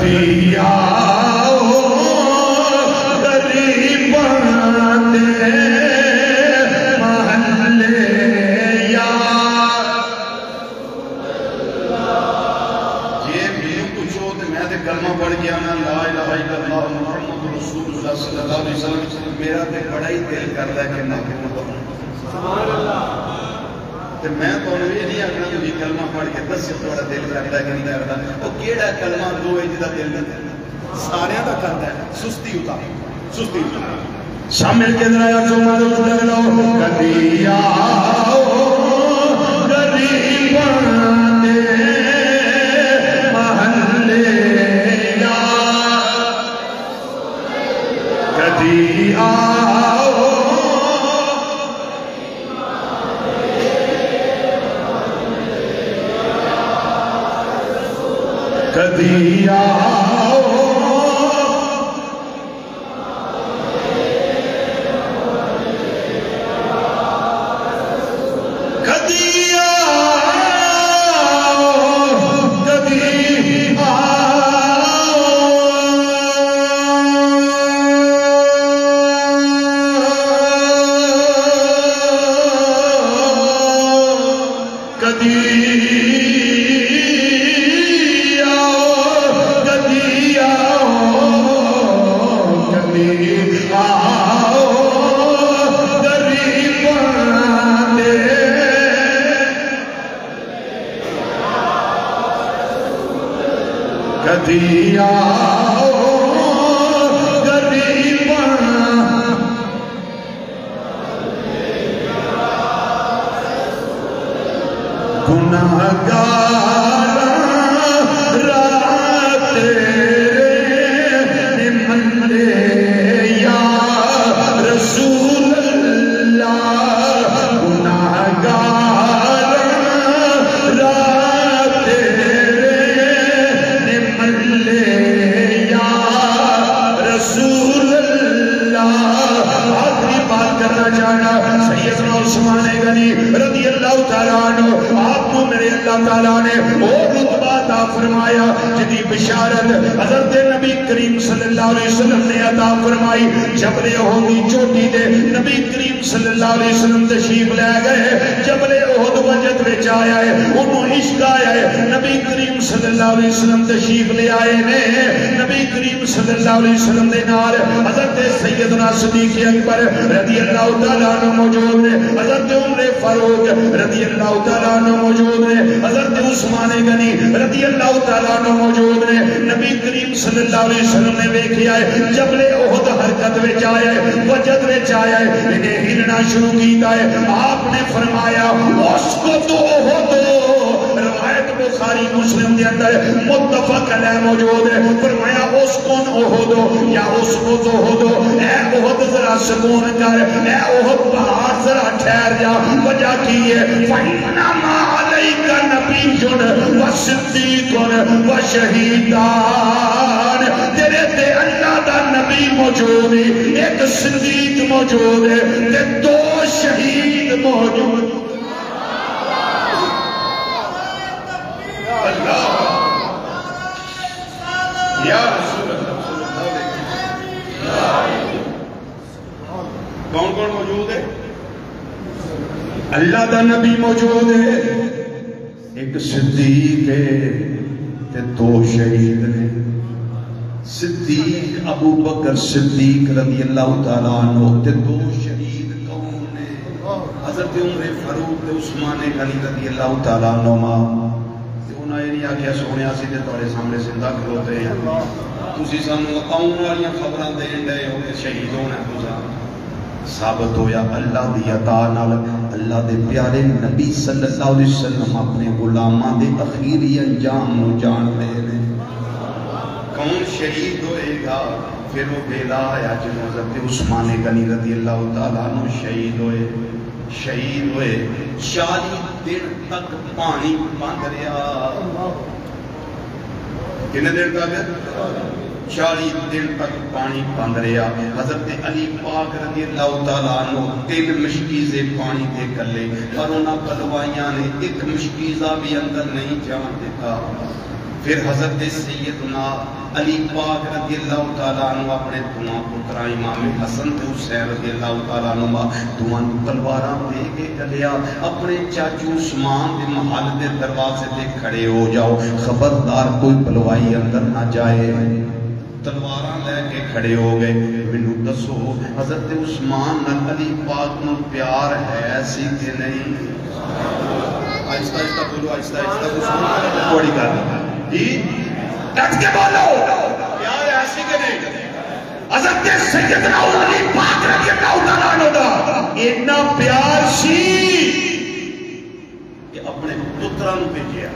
کدی آؤ غریبان دے محلے یا یہ میرے پوچھو تو میں تے کلمہ پڑھ گیا نا لا الہ الا اللہ محمد رسول اللہ صلی اللہ علیہ وسلم میرا تے بڑا ہی دل کرتا ہے کہ میں سبحان اللہ تے میں تانوں یہ نہیں آکھنا کہ کلمہ پڑھ کے دس تھوڑا دل کرتا ہے کہ نہیں کرتا وہ کیڑا کلمہ دو ہے جدا دل نہیں سارے دا کرتا ہے سستی ہوتا شامل کے ذرا تو مادو لگلو کدی آؤ غریبان دے محلے یا کدی آؤ کدی آؤ کدی آؤ غریبان گناہگار رات تیرے محلے یا رسول اللہ گناہگار رات تیرے محلے یا رسول اللہ آخری بات کرنا چاہنا سیدنا عثمان غنی رضی اللہ تعالیٰ عنہ آپ کو میرے اللہ تعالیٰ نے اور رتبہ عطا فرمایا جدی بشارت حضرت نبی کریم صلی اللہ علیہ وسلم نے عطا فرمائی جبل احد کی چوٹی دے نبی کریم صلی اللہ علیہ وسلم تشریف لے گئے جبل احد وجد وچ آیا ہے انہوں عشق آیا ہے نبی کریم صلی اللہ علیہ وسلم تشریف لے آئے نے نبی کریم صلی اللہ علیہ وسلم دے نال حضرت سیدنا صدیق اکبر رضی اللہ تعالیٰ عنہ موجود نے حضرت عمر فاروق رضی اللہ تعالیٰ عنہ موجود نے حضرت عثمان غنی رضی اللہ تعالیٰ عنہ موجود نے نبی کریم صلی اللہ علیہ وسلم نے دیکھا ہے جبل احد حرکت وچ آیا ہے وجد وچ آیا ہے انہیں ہلنا شروع کیتا ہے آپ نے فرمایا اس کو تو احد روایت بخاری مسلم کے اندر متفق علیہ موجود ہے فرمایا اس کون احد یا اس کو تو احد اے احد ذرا سکون کر اے احد پہاڑ ذرا ٹھہر جا وجہ کی ہے فَإِنَّمَا عَلَيْكَ نَبِيٌّ وَصِدِّيقٌ وَشَهِيدَانِ تیرے تے اللہ دا نبی موجود ہے ایک صدیق موجود ہے تے دو شہید موجود اللہ یا رسول اللہ کون کون موجود ہے اللہ دا نبی موجود ہے ایک صدیق ہے تے دو شہید ہیں صدیق ابو بکر صدیق رضی اللہ تعالیٰ عنہ تے دو شہید کون نے حضرت عمر فاروق تے عثمان غنی رضی اللہ تعالیٰ عنہ انہوں نے نہیں آکھیا سونے آسی تے تھوڑے سامنے زندہ کھلوتے ہیں تسی سانو آؤں والیاں خبراں دین دے ہو کہ شہید ہونا ہے تساں ثابت ہویا اللہ دی عطا نال اللہ دے پیارے نبی صلی اللہ علیہ وسلم اپنے غلاماں دے اخیری انجام نو جان دے نے کون شہید ہوئے گا پھر وہ بیلا آیا جو حضرت عثمان غنی رضی اللہ تعالیٰ عنہ شہید ہوئے 40 دن تک پانی بند رہا کتنے دن تک 40 دن تک پانی بند رہا حضرت علی پاک رضی اللہ تعالیٰ عنہ 3 مشکیزے پانی دے کلے اور انہاں بلوائیاں نے ایک مشکیزہ بھی اندر نہیں جان دیتا پھر حضرت سیدنا علی پاک رضی اللہ تعالیٰ عنہ اپنے دعا پترا امام حسن تے حسین رضی اللہ تعالیٰ عنہ دعا تلواراں دے کے چلیا اپنے چاچو عثمان دے محل دے دروازے تے کھڑے ہو جاؤ، خبردار کوئی بلوائی اندر نہ جائے۔ تلواراں لے کے کھڑے ہو گئے۔ مینوں دسو حضرت عثمان نال علی پاک نو پیار ہے سی کہ نہیں؟ آہستہ آہستہ بولو، آہستہ آہستہ تھوڑی گل جی ڈٹ کے بولو، پیار ہے سی کہ نہیں؟ حضرت سیدنا علی پاک رضی اللہ تعالیٰ عنہ دا اتنا پیار سی کہ اپنے پتراں نو بھیجیا،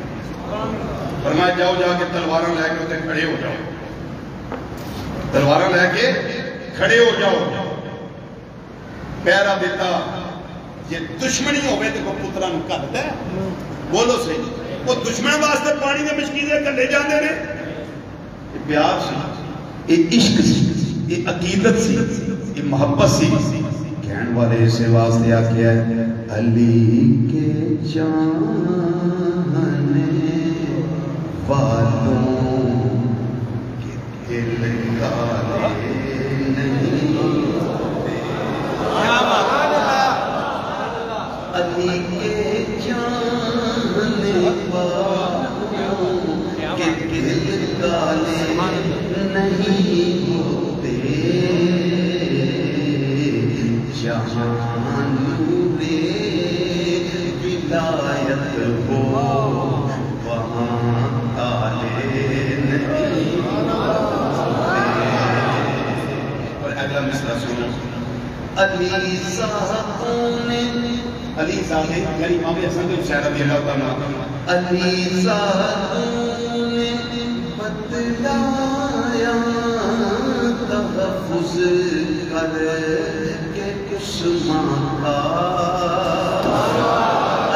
فرمایا جاؤ جا کے تلواراں لے کے اوتے کھڑے ہو جاؤ، تلواراں لے کے کھڑے ہو جاؤ۔ پیرا دیتا یہ دشمنی ہوئے تو کوئی پترا نو کھڑتا ہے؟ بولو صحیح، وہ دشمن واسطے پانی دے مشکیزیں کھلے جاندے نے۔ یہ پیار سی، یہ عشق سی، یہ عقیدت سی، یہ محبت سی۔ کہن والے اسے واسطے آکیا ہے علی کے چاہنے والوں کے دل کالے نہیں ہوتے، علی کے چاہنے والوں کے دل کالے نہیں ہوتے، جہاں نور ولایت ہو وہاں کالے نہیں ہوتے۔ اور اگلا مصرع سنو، علی صاحب نے، علی صاحب یعنی امام حسن کے حسین رضی اللہ تعالیٰ عنہ، علی صاحب نے بتلایا تحفظ کر کے عثمان کا،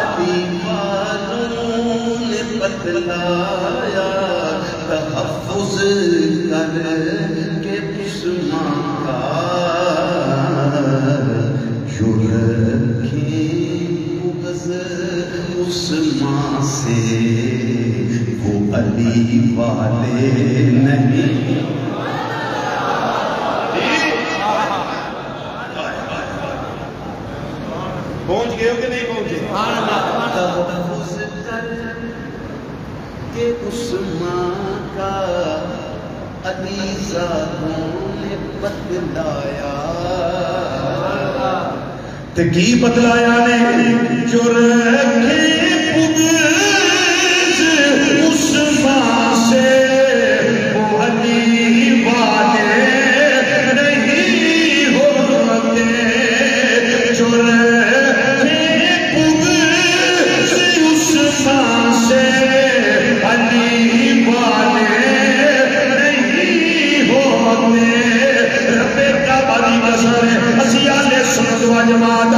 علی والوں نے بتلایا تحفظ کر کے عثمان کا، جو رکھیں بغض عثمان سے وہ علی والے نہیں۔ پہنچ گئے ہو کہ نہیں پہنچے؟ تحفظ کر کے عثمان کا علی صاحبوں نے بتلایا، تے کی بتلایا نے؟ جو رکھے بغض عثمان سے وہ علی والے نہیں ہوتے، جو رکھے بغض عثمان سے علی والے نہیں ہوتے۔ رب کعبہ دی قسم ہے اسی اہل سنت و جماعت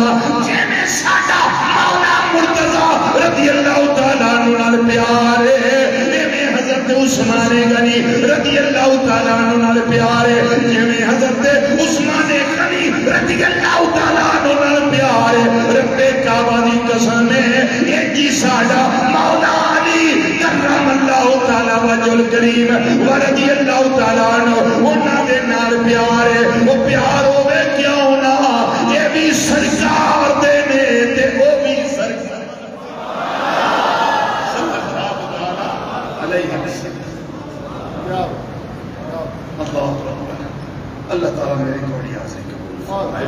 جویں ساڈا مولا مرتضی رضی اللہ تعالیٰ عنہ نال پیار ہے، جویں حضرت عثمان غنی رضی اللہ تعالیٰ عنہ نال پیار ہے، جویں حضرت عثمان غنی رضی اللہ تعالیٰ عنہ نال پیار ہے۔ رب کعبہ دی قسم ہے یہ جی ساڈا مولا علی کرم اللہ تعالیٰ وجہ الکریم ورضی اللہ تعالیٰ عنہ انہاں دے نال پیار ہے۔ وہ پیار ہوے کیوں نہ، یہ بھی سرکار دے نے تے وہ بھی سرکار صلی اللہ علیہ وسلم۔ اللہ تعالیٰ میری تھوڑی آسے قبول فرمائے۔